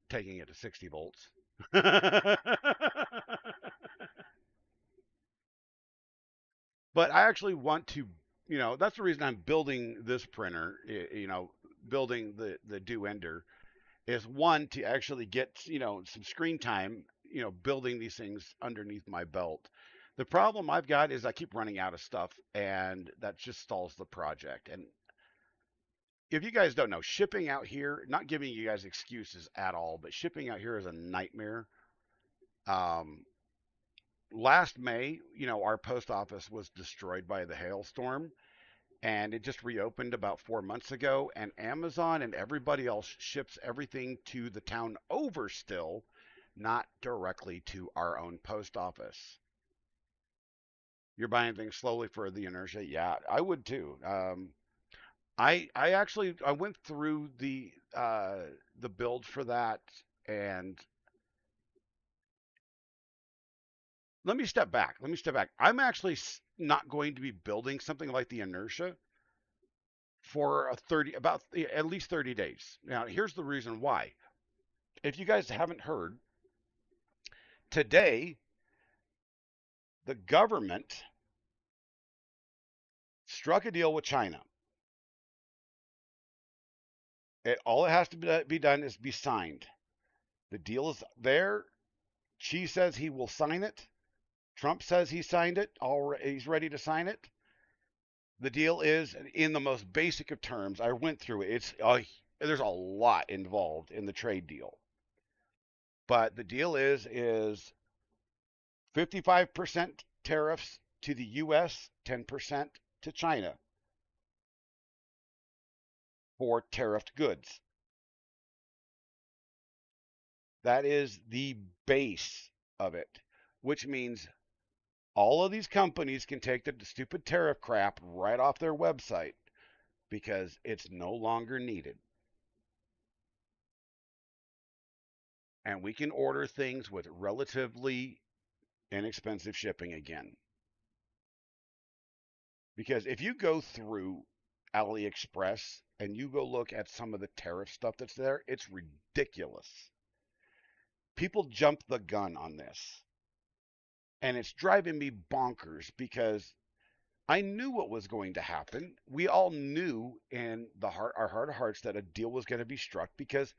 [SPEAKER 2] taking it to 60 volts. But I actually want to, that's the reason I'm building this printer. Building the DUENDER is one to actually get some screen time. Building these things underneath my belt. The problem I've got is I keep running out of stuff, and that just stalls the project. And if you guys don't know, shipping out here, not giving you guys excuses at all, but shipping out here is a nightmare. Um, Last May, our post office was destroyed by the hailstorm, and it just reopened about 4 months ago. And Amazon and everybody else ships everything to the town over still, not directly to our own post office. You're buying things slowly for the inertia. Yeah, I would too. I actually I went through the build for that, and let me step back. Let me step back. I'm actually not going to be building something like the inertia for a 30 about at least 30 days. Now, here's the reason why. If you guys haven't heard, today the government struck a deal with China. All it has to be done is be signed. The deal is there. Xi says he will sign it. Trump says he signed it. He's ready to sign it. The deal is, in the most basic of terms, I went through it. There's a lot involved in the trade deal, but the deal is 55% tariffs to the U.S., 10% to China for tariffed goods. That is the base of it, which means all of these companies can take the stupid tariff crap right off their website because it's no longer needed. And we can order things with relatively inexpensive shipping again. Because if you go through AliExpress and you go look at some of the tariff stuff that's there, it's ridiculous. People jump the gun on this. And it's driving me bonkers because I knew what was going to happen. We all knew in our heart of hearts that a deal was going to be struck because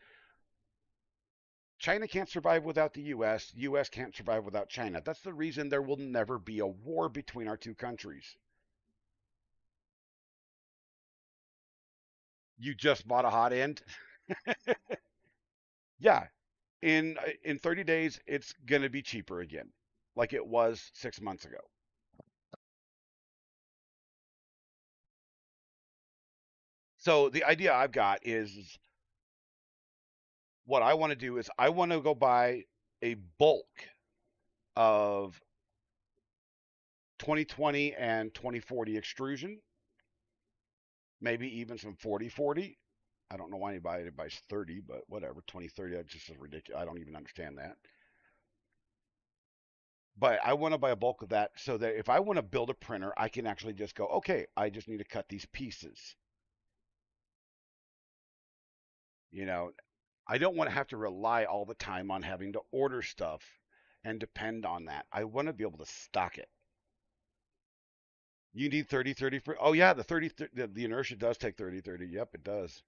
[SPEAKER 2] China can't survive without the US. US can't survive without China. That's the reason there will never be a war between our two countries. You just bought a hot end? Yeah. In 30 days it's going to be cheaper again like it was 6 months ago. So the idea I've got is what I want to do is I want to go buy a bulk of 2020 and 2040 extrusion, maybe even some 4040. I don't know why anybody buys 30, but whatever. 2030, that's just ridiculous. I don't even understand that. But I want to buy a bulk of that so that if I want to build a printer, I can actually just go, okay, I just need to cut these pieces. You know, I don't want to have to rely all the time on having to order stuff and depend on that. I want to be able to stock it. You need 30 30 for, oh yeah, the 30, the inertia does take 30 30. Yep, it does.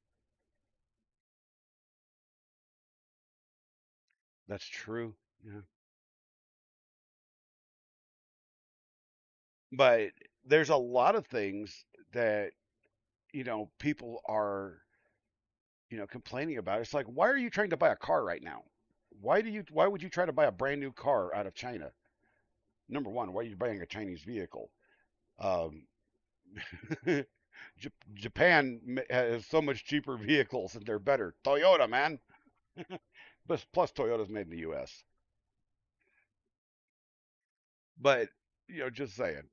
[SPEAKER 2] That's true. Yeah. But there's a lot of things that, people are, complaining about. It's like, why are you trying to buy a car right now? Why would you try to buy a brand new car out of China? Number one, why are you buying a Chinese vehicle? Um, Japan has so much cheaper vehicles and they're better. Toyota, man. Plus Toyota's made in the U.S. But, just saying.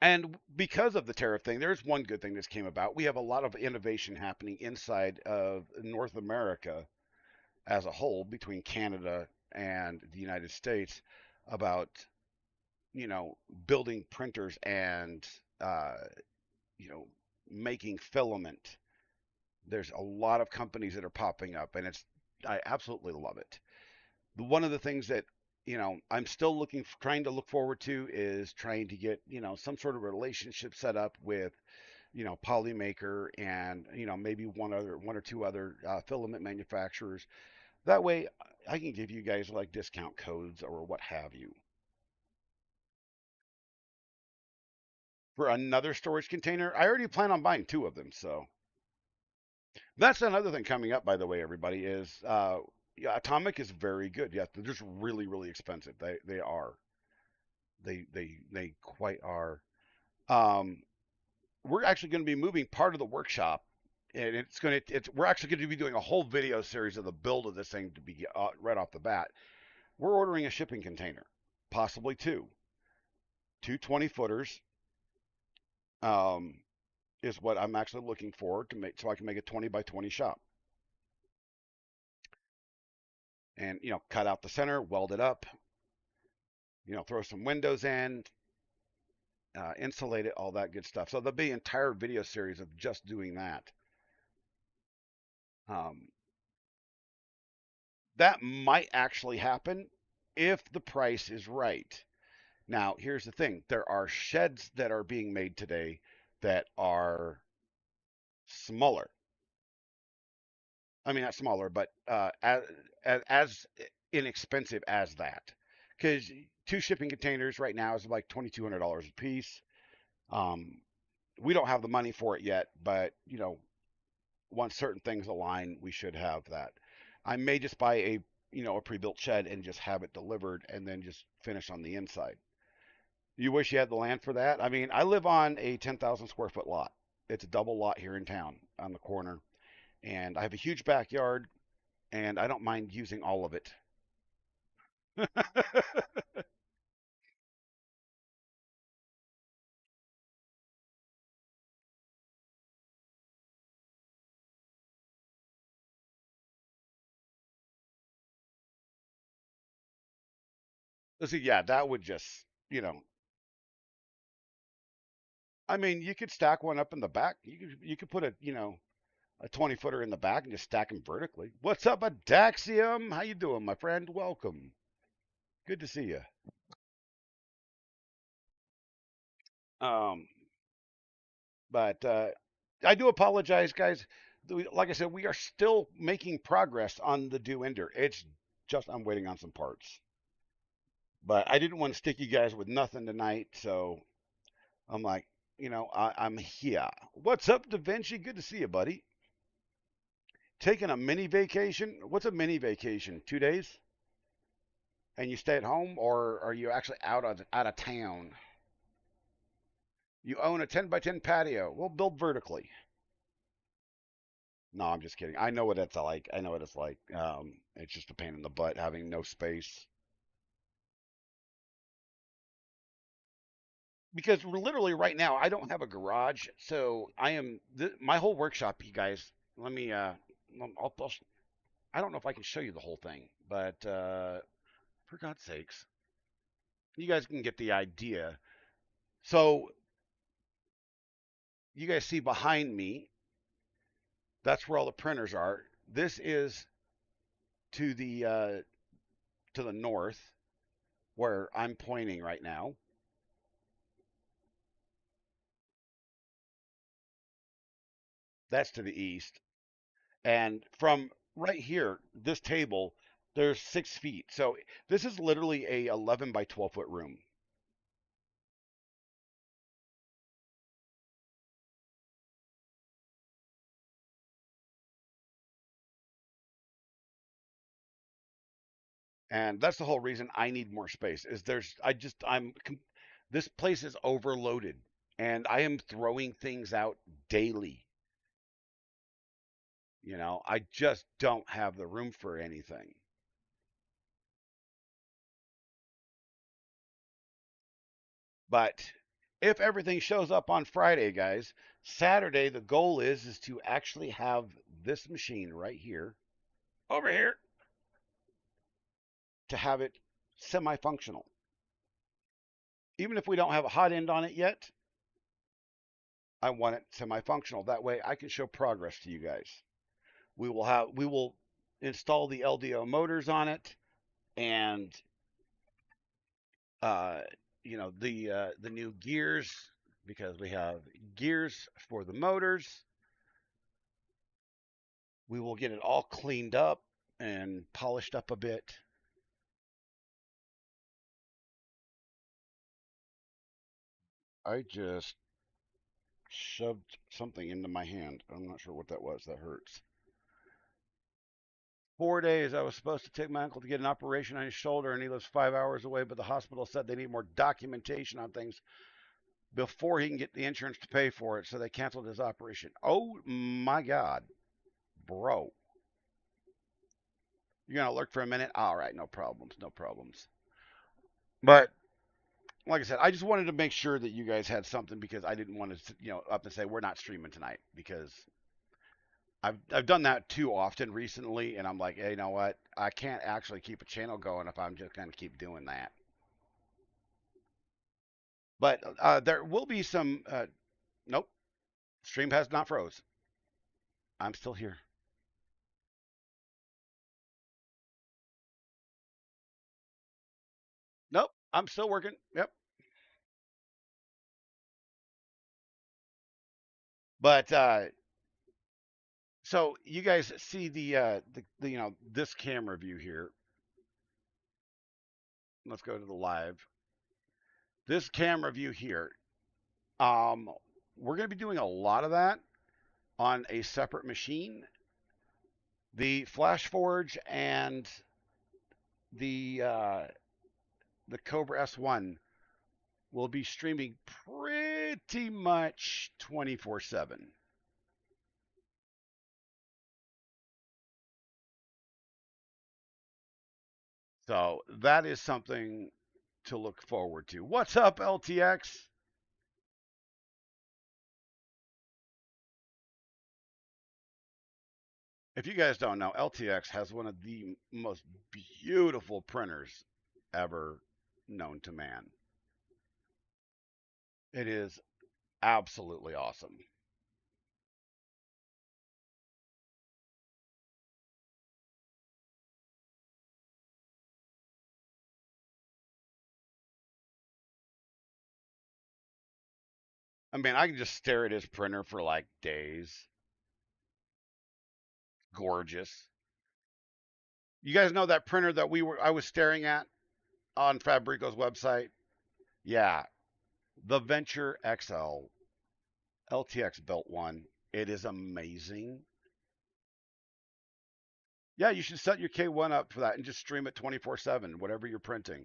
[SPEAKER 2] And because of the tariff thing, there's one good thing that's came about. We have a lot of innovation happening inside of North America as a whole, between Canada and the United States, about, you know, building printers and, uh, you know, making filament. There's a lot of companies that are popping up, and I absolutely love it. One of the things that, I'm still trying to look forward to is trying to get, some sort of relationship set up with, Polymaker and, maybe one or two other filament manufacturers. That way, I can give you guys like discount codes or what have you for another storage container. I already plan on buying two of them, so that's another thing coming up. By the way, everybody is, yeah, Atomic is very good. Yeah, they're just really really expensive. They are. They quite are. Um, we're actually going to be moving part of the workshop, and we're actually going to be doing a whole video series of the build of this thing to be right off the bat. We're ordering a shipping container, possibly two 20 footers. Um, is what I'm actually looking for to make, so I can make a 20 by 20 shop, and cut out the center, weld it up, throw some windows in, insulate it, all that good stuff. So there'll be an entire video series of just doing that. Um, that might actually happen if the price is right. Now, here's the thing: there are sheds that are being made today that are smaller. I mean, not smaller, but as inexpensive as that. Because two shipping containers right now is like $2,200 a piece. Um, we don't have the money for it yet, but once certain things align, we should have that. I may just buy a pre-built shed and just have it delivered and then just finish on the inside. You wish you had the land for that? I mean, I live on a 10,000 square foot lot. It's a double lot here in town on the corner, and I have a huge backyard, and I don't mind using all of it. See, yeah, that would just, I mean, you could stack one up in the back. You could put a 20 footer in the back and just stack them vertically. What's up, Adaxium? How you doing, my friend? Welcome. Good to see you. Um, but I do apologize, guys. Like I said, we are still making progress on the DUENDER. It's just I'm waiting on some parts. But I didn't want to stick you guys with nothing tonight, so I'm like, I'm here. What's up, Da Vinci? Good to see you, buddy. Taking a mini vacation? What's a mini vacation? 2 days? And you stay at home, or are you actually out of town? You own a 10 by 10 patio. We'll build vertically. No, I'm just kidding. I know what it's like. I know what it's like. It's just a pain in the butt having no space. Because literally right now I don't have a garage, so my whole workshop. You guys, let me. I don't know if I can show you the whole thing, but for God's sakes, you guys can get the idea. So you guys see behind me, that's where all the printers are. This is to the north, where I'm pointing right now. That's to the east. And from right here, this table, There's 6 feet. So this is literally a 11 by 12 foot room. And that's the whole reason I need more space is this place is overloaded and I am throwing things out daily. I just don't have the room for anything. But if everything shows up on Friday, guys, Saturday the goal is to actually have this machine right here over here to have it semi-functional. Even if we don't have a hot end on it yet, I want it semi-functional. That way I can show progress to you guys. We will install the LDO motors on it and uh, the new gears because we have gears for the motors. We will get it all cleaned up and polished up a bit. I just shoved something into my hand. I'm not sure what that was. That hurts. 4 days. I was supposed to take my uncle to get an operation on his shoulder, and he lives 5 hours away. But the hospital said they need more documentation on things before he can get the insurance to pay for it. So they canceled his operation. Oh my God, bro! You're gonna lurk for a minute. All right, no problems, no problems. But like I said, I just wanted to make sure that you guys had something because I didn't want to, up and say we're not streaming tonight because I've done that too often recently, and I'm like, hey, you know what? I can't actually keep a channel going if I'm just gonna keep doing that. But there will be some. Nope, stream has not froze. I'm still here. Nope, I'm still working. Yep. But so you guys see the this camera view here. Let's go to the live. This camera view here. Um, we're going to be doing a lot of that on a separate machine. The Flash Forge and the uh, the Cobra S1 will be streaming pretty much 24/7. So that is something to look forward to. What's up, LTX? If you guys don't know, LTX has one of the most beautiful printers ever known to man. It is absolutely awesome. I mean, I can just stare at his printer for like days. Gorgeous. You guys know that printer that I was staring at on Fabrico's website? Yeah, the Venture XL LTX built one. It is amazing. Yeah, you should set your K1 up for that and just stream it 24/7, whatever you're printing.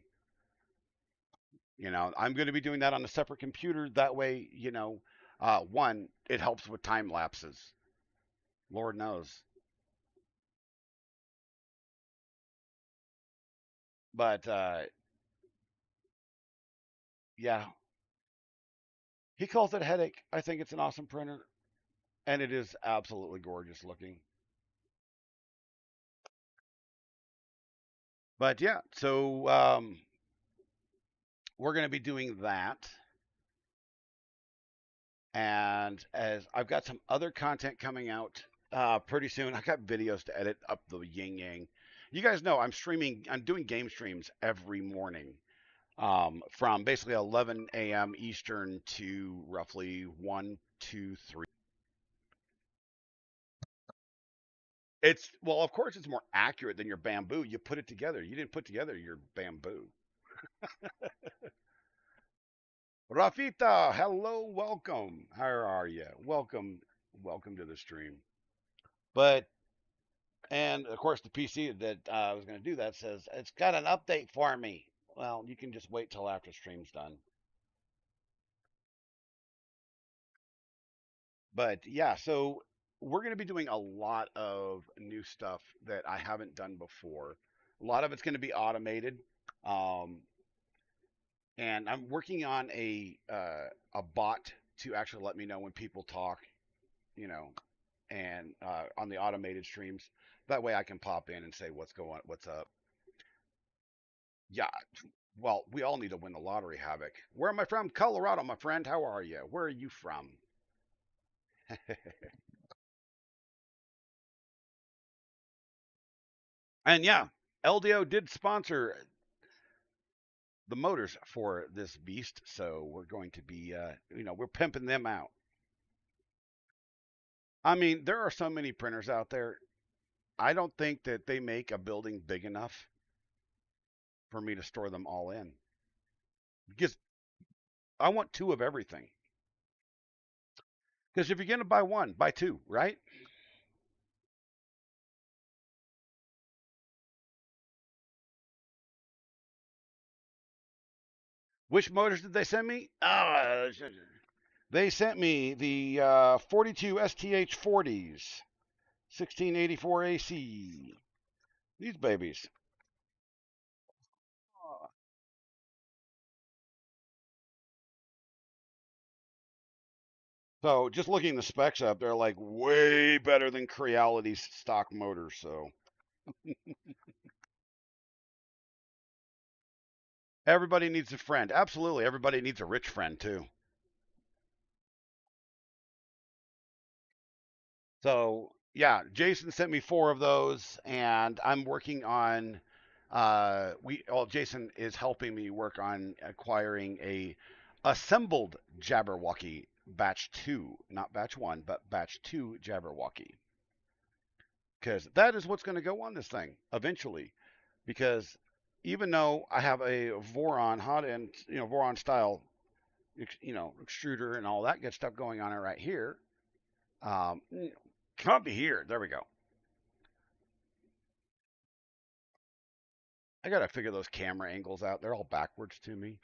[SPEAKER 2] I'm going to be doing that on a separate computer. That way, one, it helps with time lapses. Lord knows. But yeah, he calls it a headache. I think it's an awesome printer, and it is absolutely gorgeous looking. But yeah, so we're going to be doing that. And as I've got some other content coming out pretty soon, I got videos to edit up the yin yang. You guys know I'm streaming, I'm doing game streams every morning from basically 11 a.m. Eastern to roughly 1, 2, 3. It's well, of course, it's more accurate than your bamboo. You put it together. You didn't put together your bamboo. Rafita, hello, welcome. How are you? Welcome to the stream. But and of course, the PC that I was going to do that says it's got an update for me. Well, you can just wait till after stream's done. But yeah, so we're going to be doing a lot of new stuff that I haven't done before. A lot of it's going to be automated. Um, and I'm working on a bot to actually let me know when people talk, you know, and on the automated streams. That way I can pop in and say what's going, what's up. Yeah, well, we all need to win the lottery, Havoc. Where am I from? Colorado, my friend. How are you? Where are you from? And yeah, LDO did sponsor the motors for this beast, so we're going to be, we're pimping them out. I mean, there are so many printers out there. I don't think that they make a building big enough for me to store them all in because I want two of everything. Because if you're going to buy one, buy two, right? Which motors did they send me? They sent me the 42 STH 40s, 1684 AC. These babies. So just looking the specs up, they're like way better than Creality's stock motors. So everybody needs a friend. Absolutely, everybody needs a rich friend too. So yeah, Jason sent me four of those, and I'm working on. Jason is helping me work on acquiring a assembled Jabberwocky batch two, not batch one, but batch two Jabberwocky, because that is what's going to go on this thing eventually. Because even though I have a Voron hot end, Voron style, extruder and all that good stuff going on right here. Um, Come be here. There we go. I gotta figure those camera angles out. They're all backwards to me.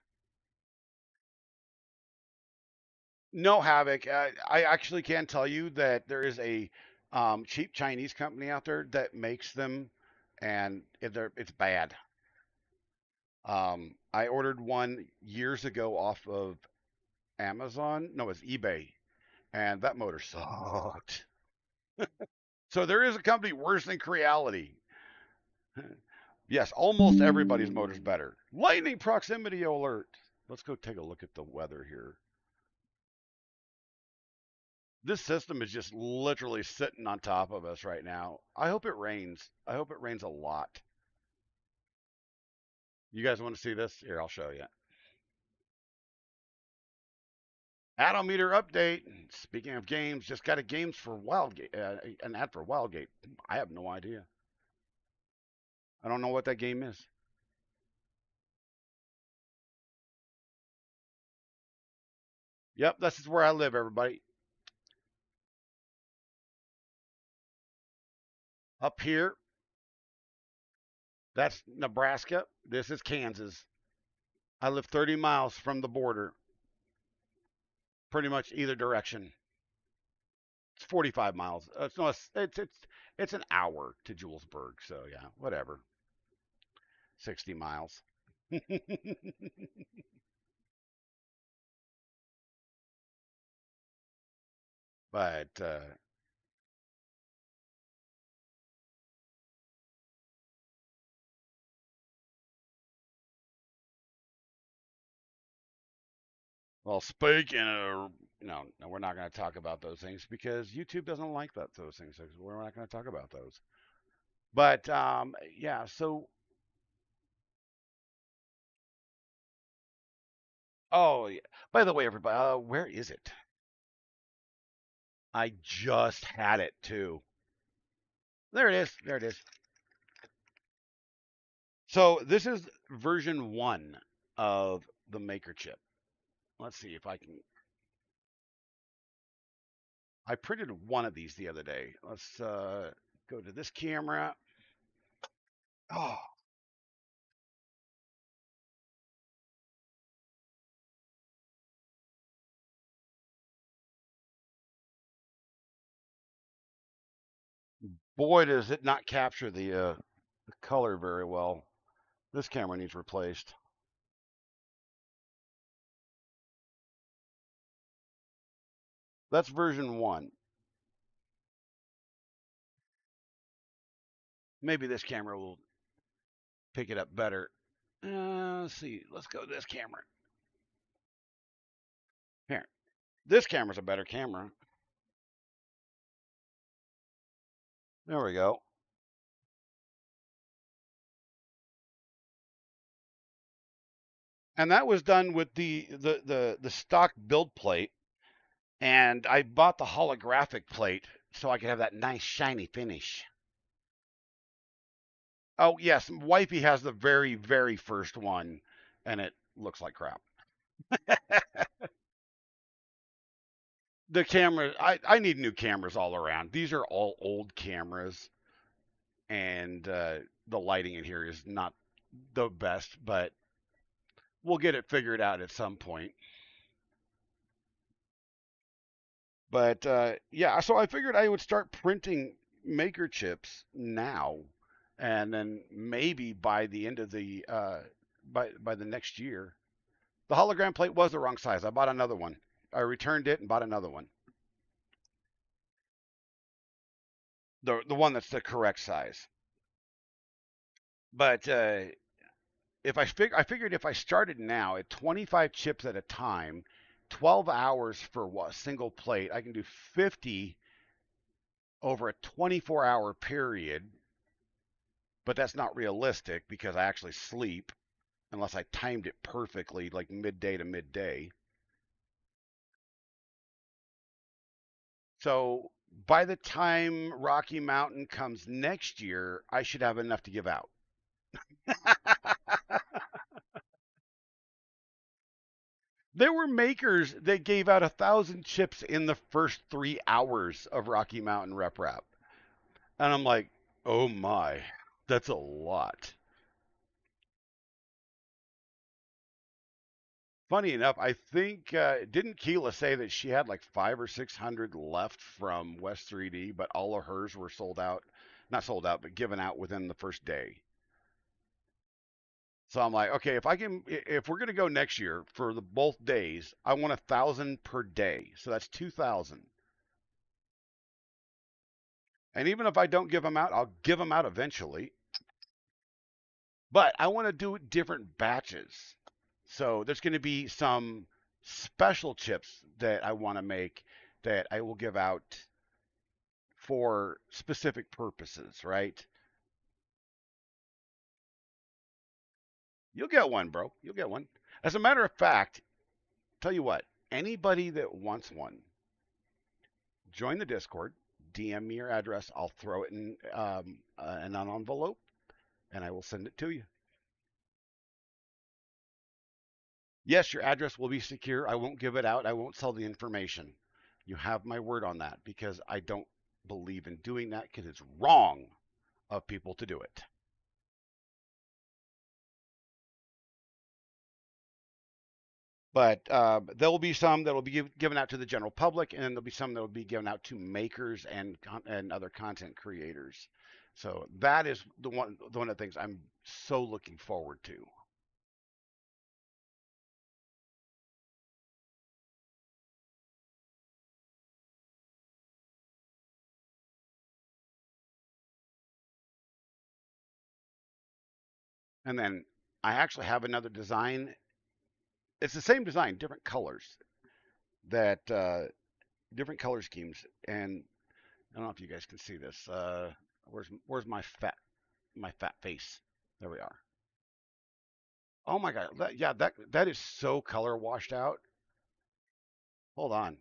[SPEAKER 2] No, Havoc. I actually can tell you that there is a cheap Chinese company out there that makes them, and it's bad. I ordered one years ago off of Amazon. No, it's eBay, and that motor sucked. So there is a company worse than Creality. Yes, almost everybody's motor's better. Lightning proximity alert. Let's go take a look at the weather here. This system is just literally sitting on top of us right now. I hope it rains. I hope it rains a lot. You guys want to see this? Here, I'll show you. Atometer update. Speaking of games, just got a games for Wildgate, an ad for Wildgate. I have no idea. I don't know what that game is. Yep, this is where I live, everybody. Up here, that's Nebraska. This is Kansas. I live 30 miles from the border, pretty much either direction. It's 45 miles. It's no, it's an hour to Julesburg. So yeah, whatever. 60 miles. But well, speaking of, no, we're not going to talk about those things because YouTube doesn't like those things. So we're not going to talk about those. But yeah. So oh yeah. By the way, everybody, where is it? I just had it too. There it is. There it is. So this is version 1 of the maker chip. Let's see if I can. I printed one of these the other day. Let's go to this camera. Oh, boy, does it not capture the color very well. This camera needs replaced. That's version 1. Maybe this camera will pick it up better. Let's see. Let's go to this camera. Here. This camera's a better camera. There we go. And that was done with the stock build plate. And I bought the holographic plate so I could have that nice shiny finish. Oh yes, wifey has the very first one, and it looks like crap. The camera, I need new cameras all around. These are all old cameras, and the lighting in here is not the best, but we'll get it figured out at some point. But yeah, so I figured I would start printing maker chips now, and then maybe by the end of the by the next year, the hologram plate was the wrong size. I bought another one. I returned it and bought another one. The one that's the correct size. But if I figured if I started now at 25 chips at a time, 12 hours for what single plate, I can do 50 over a 24-hour period, but that's not realistic because I actually sleep unless I timed it perfectly, like midday to midday. So by the time Rocky Mountain comes next year, I should have enough to give out. There were makers that gave out 1,000 chips in the first 3 hours of Rocky Mountain Rep Rap. And I'm like, oh my, that's a lot. Funny enough, I think didn't Keela say that she had like 500 or 600 left from West 3D, but all of hers were sold out, not sold out, but given out within the first day. So I'm like, okay, if we're gonna go next year for the both days, I want 1,000 per day, so that's 2,000. And even if I don't give them out, I'll give them out eventually. But I want to do different batches. So there's going to be some special chips that I want to make that I will give out for specific purposes, right? You'll get one, bro. You'll get one. As a matter of fact, tell you what, anybody that wants one, join the Discord, DM me your address. I'll throw it in an envelope and I will send it to you. Yes, your address will be secure. I won't give it out. I won't sell the information. You have my word on that because I don't believe in doing that because it's wrong of people to do it. But there will be some that will be given out to the general public, and then there'll be some that will be given out to makers and other content creators. So that is the one of the things I'm so looking forward to. And then I actually have another design. It's the same design, different colors that different color schemes. And I don't know if you guys can see this. Where's my fat face? There we are. Oh my god, yeah, that is so color washed out. Hold on.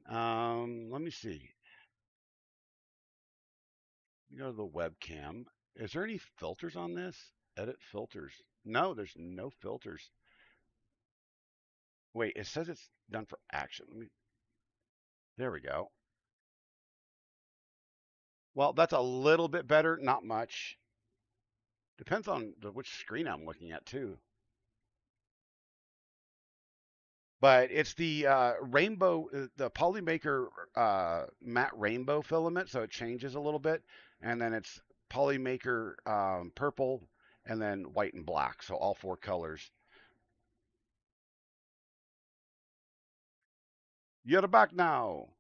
[SPEAKER 2] Let me see. You go to the webcam. Is there any filters on this? Edit filters. No, there's no filters. Wait, it says it's done for action. There we go. Well, that's a little bit better, not much. Depends on which screen I'm looking at too. But it's the rainbow, the Polymaker matte rainbow filament, so it changes a little bit, and then it's Polymaker purple, and then white and black, so all four colors. You're back now.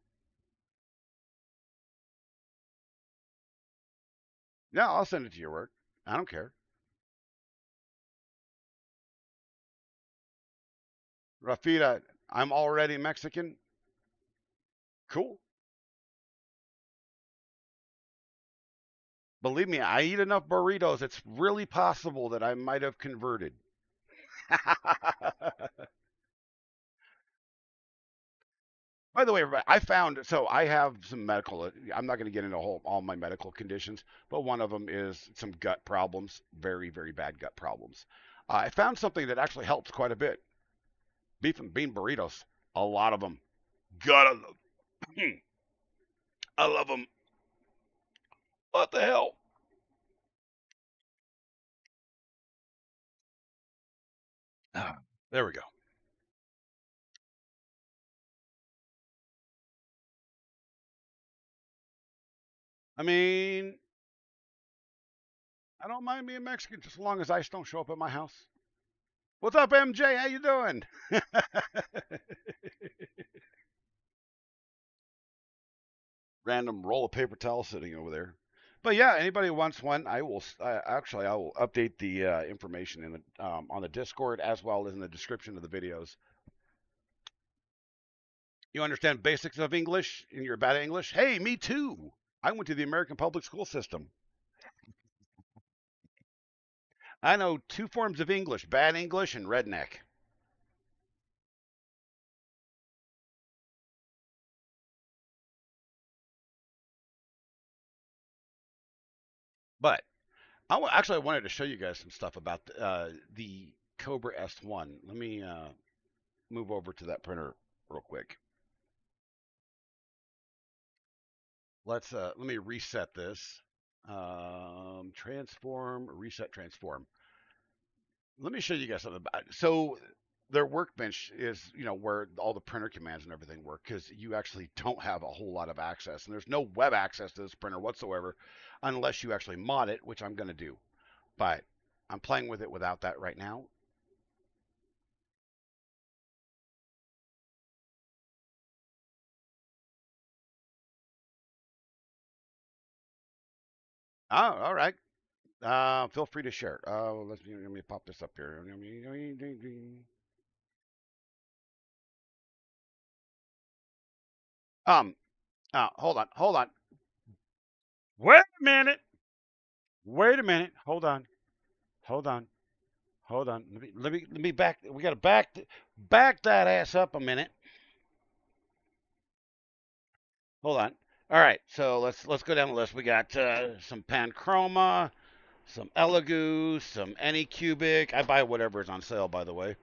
[SPEAKER 2] Yeah, I'll send it to your work. I don't care. Rafita, I'm already Mexican. Cool. Believe me, I eat enough burritos. It's really possible that I might have converted. By the way, everybody, I found so I have some medical. I'm not going to get into all my medical conditions, but one of them is some gut problems, very very bad gut problems. I found something that actually helps quite a bit. Beef and bean burritos, a lot of them. Gotta love. I love them. What the hell? Ah, there we go. I mean, I don't mind being Mexican just as long as ice don't show up at my house. What's up, MJ? How you doing? Random roll of paper towel sitting over there. But yeah, anybody who wants one, I will actually I will update the information in the on the Discord as well as in the description of the videos. You understand basics of English and you're bad at English? Hey, me too. I went to the American public school system. I know two forms of English: bad English and redneck. But actually I wanted to show you guys some stuff about the Cobra S1. Let me move over to that printer real quick. Let me reset this. Transform, reset, transform. Let me show you guys something about it. So their workbench is, where all the printer commands and everything work because you actually don't have a whole lot of access, and there's no web access to this printer whatsoever, unless you actually mod it, which I'm going to do. But I'm playing with it without that right now. Oh, all right. Feel free to share. Let me pop this up here. Um, hold on, hold on. Wait a minute. Wait a minute. Hold on. Hold on. Hold on. Let me back. We got to back that ass up a minute. Hold on. All right. So let's go down the list. We got some Panchroma, some Elegoo, some Anycubic. I buy whatever is on sale, by the way,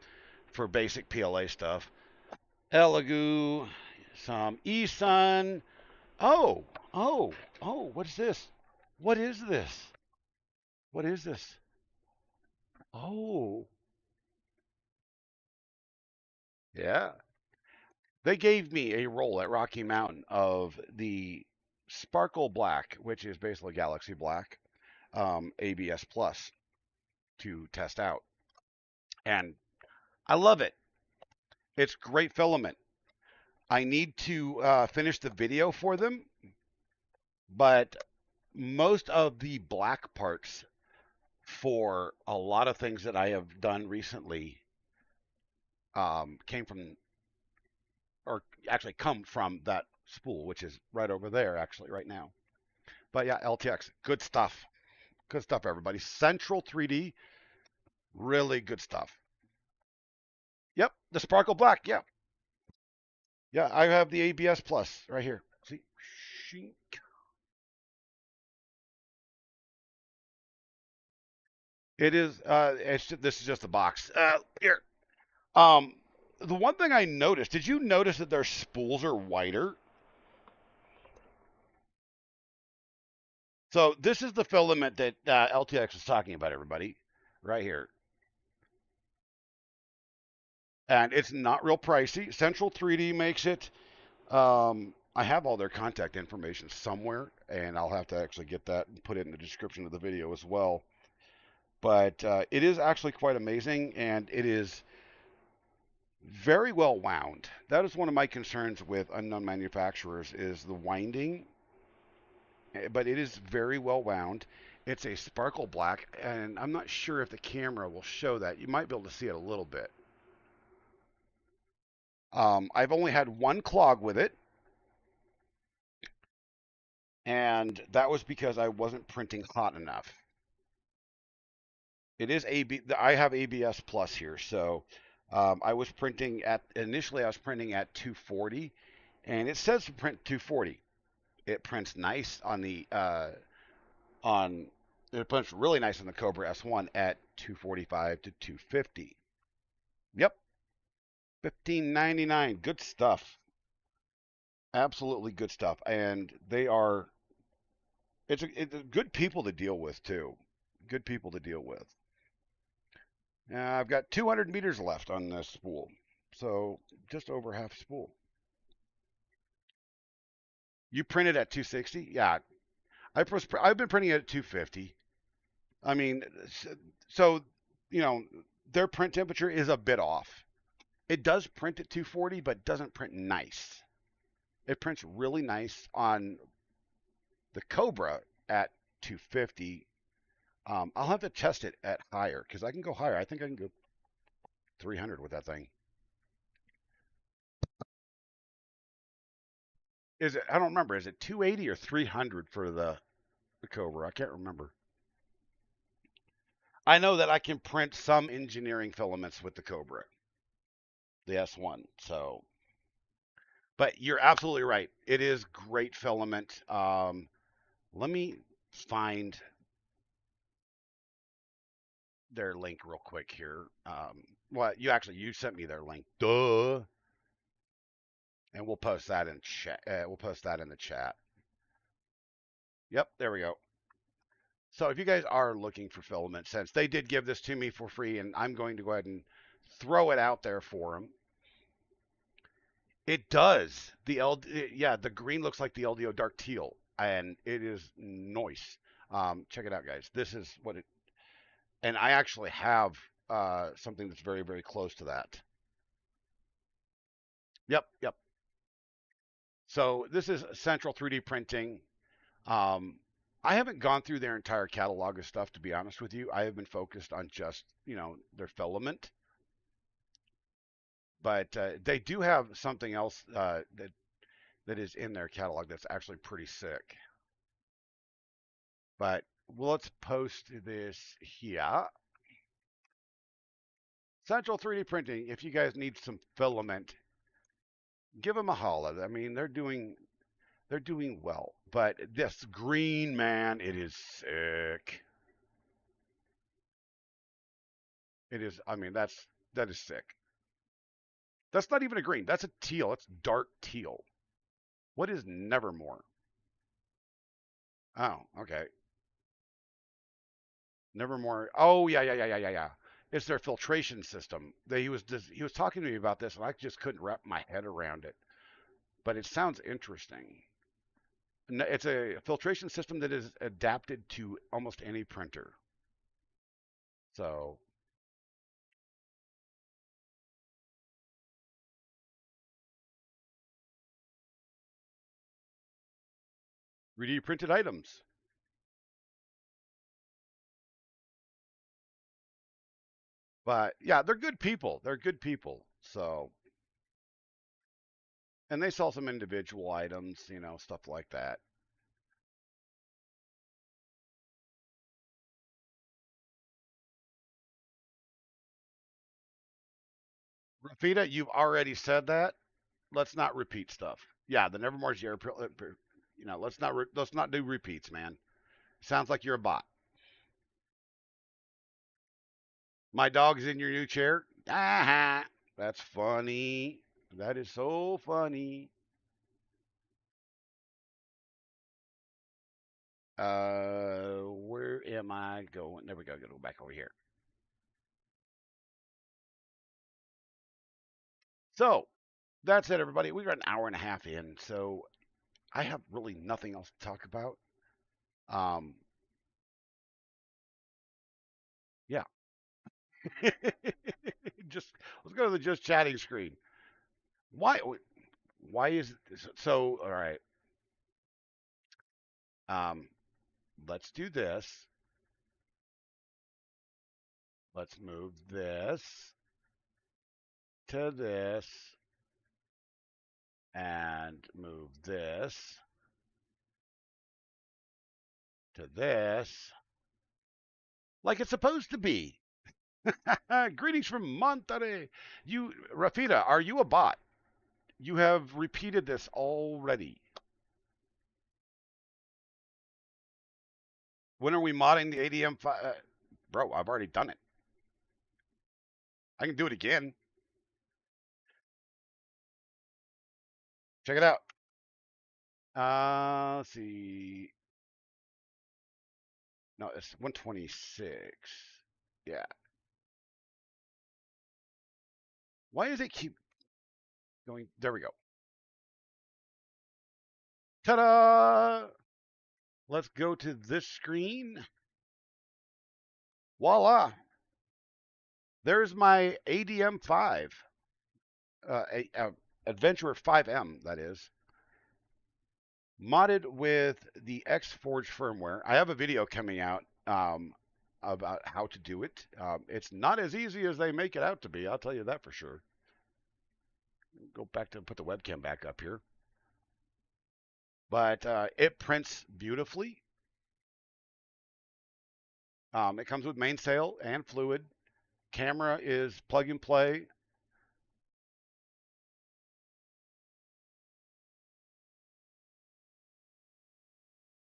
[SPEAKER 2] for basic PLA stuff. Elegoo, some eSun. Oh, oh, oh. What is this? What is this? What is this? Oh, yeah. They gave me a roll at Rocky Mountain of the Sparkle Black, which is basically Galaxy Black, ABS Plus to test out. And I love it. It's great filament. I need to finish the video for them, but most of the black parts for a lot of things that I have done recently came from, or actually come from that spool, which is right over there, actually, right now. But yeah, LTX, good stuff. Good stuff, everybody. Central 3D, really good stuff. Yep, the Sparkle Black. Yeah, yeah. I have the ABS Plus right here. See, It is. This is just a box. Here. Um, the one thing I noticed. Did you notice that their spools are wider? So this is the filament that LTX was talking about, everybody, right here, and it's not real pricey. Central 3D makes it. I have all their contact information somewhere, and I'll have to actually get that and put it in the description of the video as well. But it is actually quite amazing, and it is very well wound. That is one of my concerns with unknown manufacturers is the winding, but it is very well wound. It's a sparkle black, and I'm not sure if the camera will show that. You might be able to see it a little bit. I've only had one clog with it, and that was because I wasn't printing hot enough. It is AB. I have ABS Plus here, so I was printing at initially I was printing at 240, and it says to print 240. It prints nice on the on it prints really nice on the Cobra S1 at 245 to 250. Yep, 1599. Good stuff. Absolutely good stuff, and they are it's good people to deal with too. Good people to deal with. I've got 200 meters left on this spool, so just over half spool. You printed at 260? Yeah, I've been printing it at 250. I mean, so you know their print temperature is a bit off. It does print at 240, but doesn't print nice. It prints really nice on the Cobra at 250. I'll have to test it at higher because I can go higher. I think I can go 300 with that thing. Is it? I don't remember. Is it 280 or 300 for the Cobra? I can't remember. I know that I can print some engineering filaments with the Cobra, the S1. So, but you're absolutely right. It is great filament. Let me find their link real quick here. Well, you sent me their link. Duh. And we'll post that in chat. We'll post that in the chat. Yep, there we go. So if you guys are looking for filament, since they did give this to me for free, and I'm going to go ahead and throw it out there for them. It does. Yeah, the green looks like the LDO dark teal, and it is nice. Check it out, guys. This is what it, and I actually have something that's very, very close to that. Yep, yep. So this is Central 3D Printing. Um, I haven't gone through their entire catalog of stuff, to be honest with you. I have been focused on just, their filament. But they do have something else that is in their catalog that's actually pretty sick. But let's post this here. Central 3D Printing. If you guys need some filament, give them a holla. I mean, they're doing well. But this green, man, it is sick. It is. I mean, that is sick. That's not even a green. That's a teal. It's dark teal. What is Nevermore? Oh, okay. Nevermore. Oh, yeah, yeah, yeah, yeah, yeah, yeah. It's their filtration system. He was talking to me about this, and I just couldn't wrap my head around it. But it sounds interesting. It's a filtration system that is adapted to almost any printer. So 3D printed items. But yeah, they're good people. They're good people. So, and they sell some individual items, stuff like that. Rafita, you've already said that. Let's not repeat stuff. Yeah, the Nevermore's year. Let's not do repeats, man. Sounds like you're a bot. My dog's in your new chair. Ah, that's funny. That is so funny. Where am I going? There we go. Gotta go back over here. So that's it, everybody. We got an hour and a half in, so I have really nothing else to talk about. Um, yeah. just let's go to the just chatting screen. Why? Why is it so? All right. Um, let's do this. Let's move this to this and move this to this like it's supposed to be. Greetings from Monterey. You, Rafita, are you a bot? You have repeated this already. When are we modding the ADM? Bro, I've already done it. I can do it again. Check it out. Let's see. No, it's 126. Yeah. Why does it keep going? There we go. Ta-da! Let's go to this screen. Voila! There's my ADM 5, Adventurer 5M, that is, modded with the Xforge firmware. I have a video coming out about how to do it. It's not as easy as they make it out to be, I'll tell you that for sure. Go back to put the webcam back up here. But it prints beautifully. It comes with mainsail and fluid. Camera is plug and play.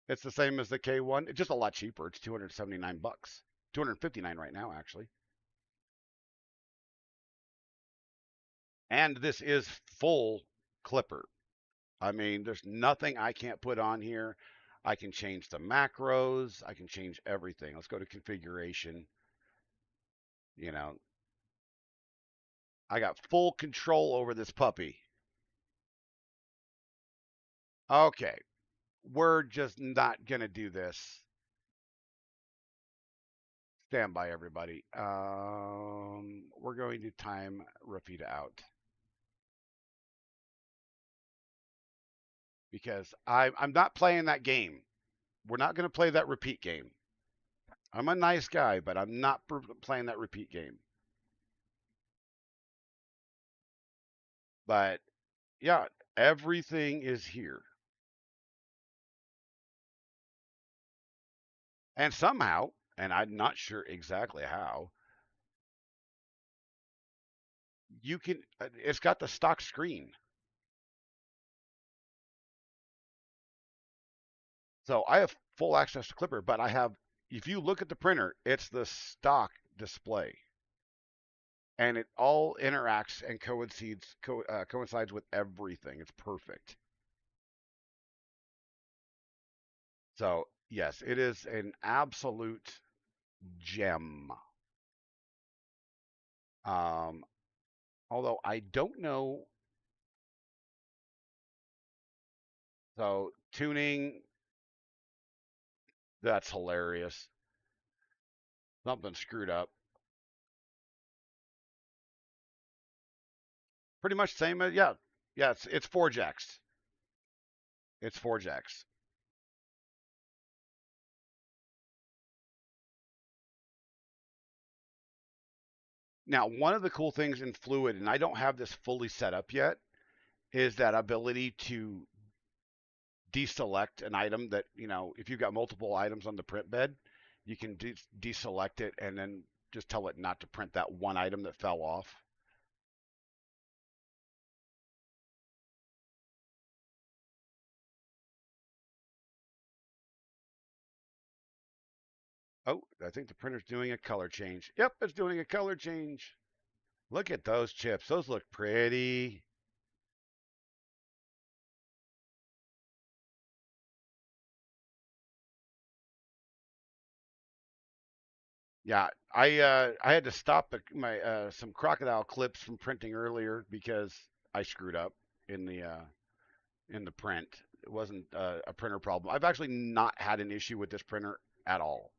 [SPEAKER 2] It's the same as the K1. It's just a lot cheaper. It's 279 bucks. 259 right now, actually. And this is full clipper. I mean, there's nothing I can't put on here. I can change the macros. I can change everything. Let's go to configuration. You know, I got full control over this puppy. Okay, we're just not going to do this. Stand by, everybody. We're going to time Rafita out because I'm not playing that game. We're not going to play that repeat game. I'm a nice guy, but I'm not playing that repeat game. But yeah, everything is here. And somehow, and I'm not sure exactly how, you can, it's got the stock screen. So I have full access to Clipper, but I have, if you look at the printer, it's the stock display. And it all interacts and coincides with everything. It's perfect. So yes, it is an absolute gem. Um, although I don't know. So tuning, that's hilarious. Something screwed up. Pretty much same as yeah, yeah. It's 4 jacks. It's 4 jacks. Now, one of the cool things in Fluid, and I don't have this fully set up yet, is that ability to deselect an item that, if you've got multiple items on the print bed, you can deselect it and then just tell it not to print that one item that fell off. Oh, I think the printer's doing a color change. Yep, it's doing a color change. Look at those chips. Those look pretty. Yeah, I had to stop my some crocodile clips from printing earlier because I screwed up in the print. It wasn't a printer problem. I've actually not had an issue with this printer at all.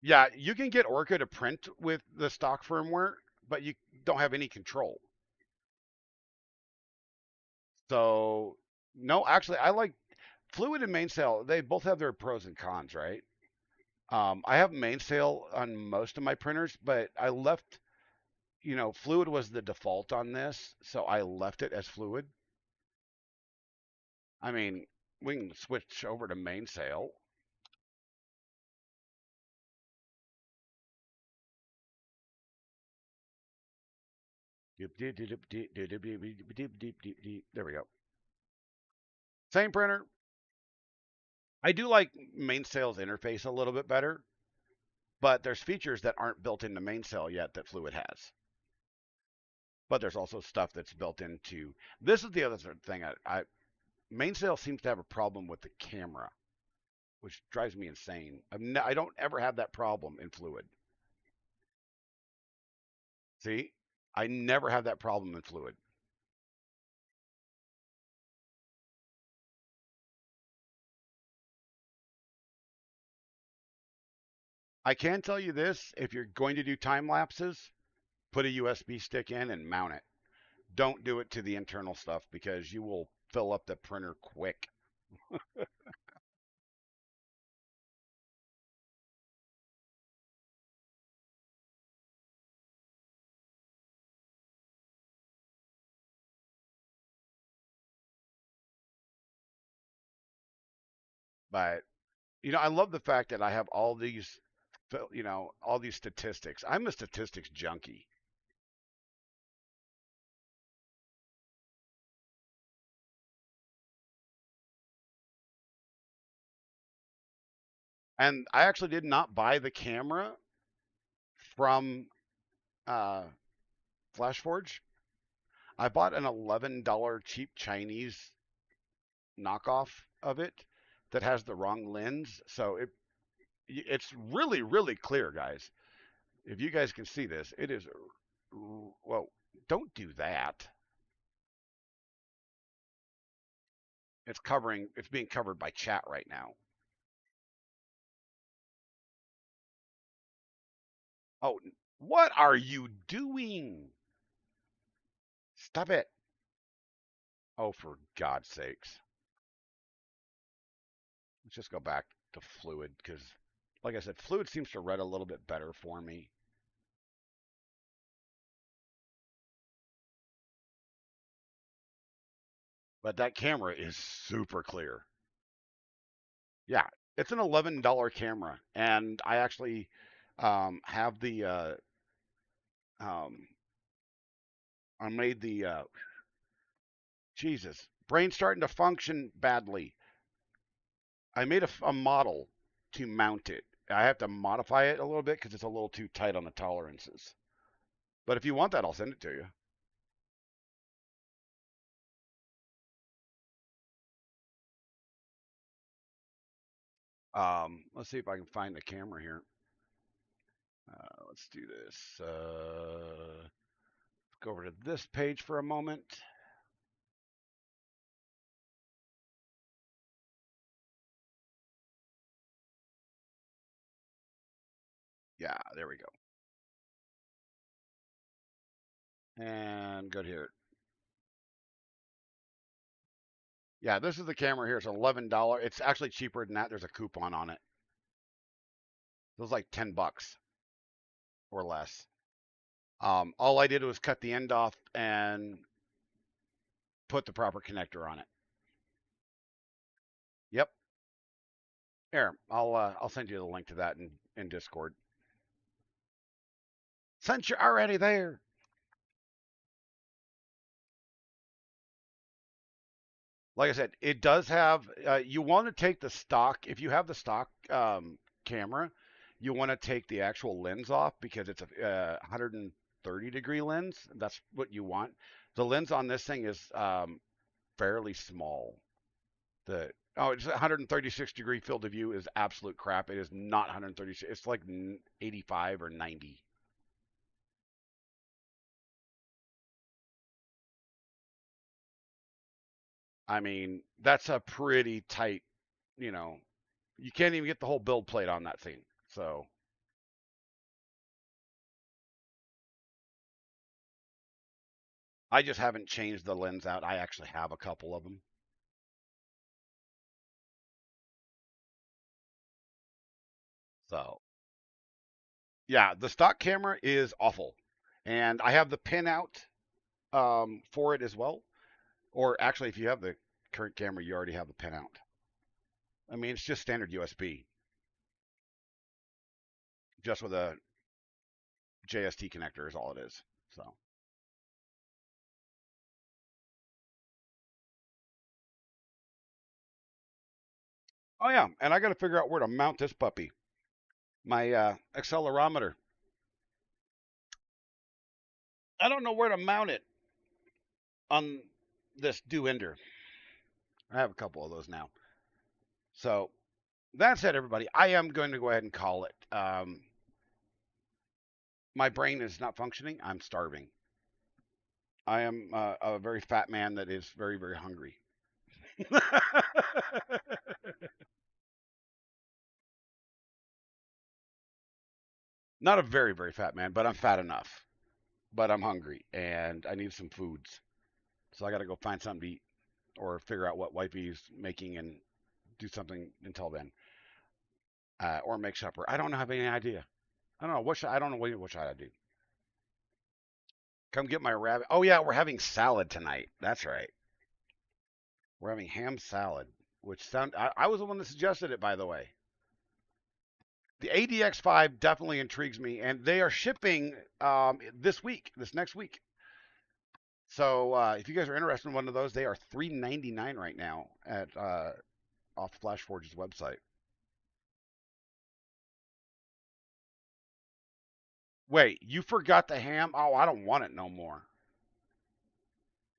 [SPEAKER 2] Yeah, you can get Orca to print with the stock firmware, but you don't have any control. So no, actually, I like Fluid and Mainsail. They both have their pros and cons, right? I have Mainsail on most of my printers, but I left, Fluid was the default on this, so I left it as Fluid. I mean, we can switch over to Mainsail. There we go. Same printer. I do like Mainsail's interface a little bit better, but there's features that aren't built into Mainsail yet that Fluid has. But there's also stuff that's built into. This is the other thing. Mainsail seems to have a problem with the camera, which drives me insane. I don't ever have that problem in Fluid. See, I never have that problem in Fluid. I can tell you this: if you're going to do time lapses, put a USB stick in and mount it. Don't do it to the internal stuff because you will fill up the printer quick. But I love the fact that I have all these, all these statistics. I'm a statistics junkie. And I actually did not buy the camera from uh, FlashForge. I bought an $11 cheap Chinese knockoff of it that has the wrong lens. So it's really, really clear, guys. If you guys can see this, it is, whoa, don't do that. It's being covered by chat right now. Oh, what are you doing? Stop it. Oh, for God's sakes. Let's just go back to Fluid because, like I said, Fluid seems to read a little bit better for me. But that camera is super clear. Yeah, it's an $11 camera, and I actually have the um, I made the Jesus brain starting to function badly. I made a model to mount it. I have to modify it a little bit because it's a little too tight on the tolerances. But if you want that, I'll send it to you. Let's see if I can find the camera here. Let's do this. Go over to this page for a moment. Yeah, there we go. And go to here. Yeah, this is the camera here. It's $11. It's actually cheaper than that. There's a coupon on it. It was like $10 or less. All I did was cut the end off and put the proper connector on it. Yep. Here, I'll send you the link to that in Discord. Since you're already there. Like I said, it does have. You want to take the stock if you have the stock camera. You want to take the actual lens off because it's a 130-degree lens. That's what you want. The lens on this thing is fairly small. The it's 136-degree field of view is absolute crap. It is not 136. It's like 85 or 90. I mean, that's a pretty tight. You know, you can't even get the whole build plate on that thing. So I just haven't changed the lens out. I actually have a couple of them. So yeah, the stock camera is awful, and I have the pin out for it as well. Or actually, if you have the current camera, you already have the pin out. I mean, it's just standard USB, just with a JST connector is all it is. So oh yeah, and I got to figure out where to mount this puppy. My accelerometer. I don't know where to mount it on this DUENDER. I have a couple of those now. So that's it, everybody. I am going to go ahead and call it. My brain is not functioning. I'm starving. I am a very fat man that is very, very hungry. Not a very, very fat man, but I'm fat enough. But I'm hungry and I need some foods. So I got to go find something to eat or figure out what wifey's making and do something until then. Or make supper. I don't have any idea. I don't know. I don't know what should I do. Come get my rabbit. Oh, yeah, we're having salad tonight. That's right. We're having ham salad, which I was the one that suggested it, by the way. The ADX5 definitely intrigues me, and they are shipping this next week. So if you guys are interested in one of those, they are $399 right now at off FlashForge's website. Wait, you forgot the ham? Oh, I don't want it no more.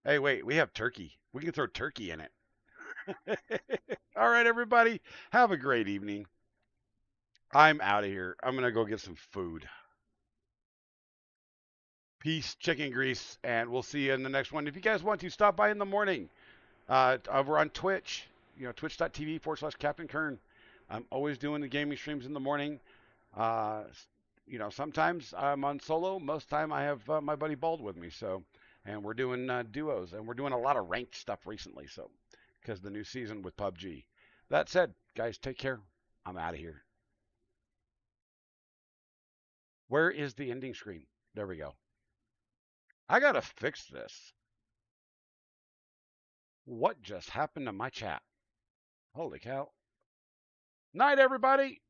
[SPEAKER 2] Hey, wait, we have turkey. We can throw turkey in it. All right, everybody, have a great evening. I'm out of here. I'm gonna go get some food. Peace, chicken grease, and we'll see you in the next one. If you guys want to stop by in the morning, over on Twitch, twitch.tv/Captain Kern. I'm always doing the gaming streams in the morning. Uh, sometimes I'm on solo. Most time I have my buddy Bald with me. So, and we're doing duos, and we're doing a lot of ranked stuff recently. So, because the new season with PUBG. That said, guys, take care. I'm out of here. Where is the ending screen? There we go. I gotta fix this. What just happened to my chat? Holy cow! Night, everybody.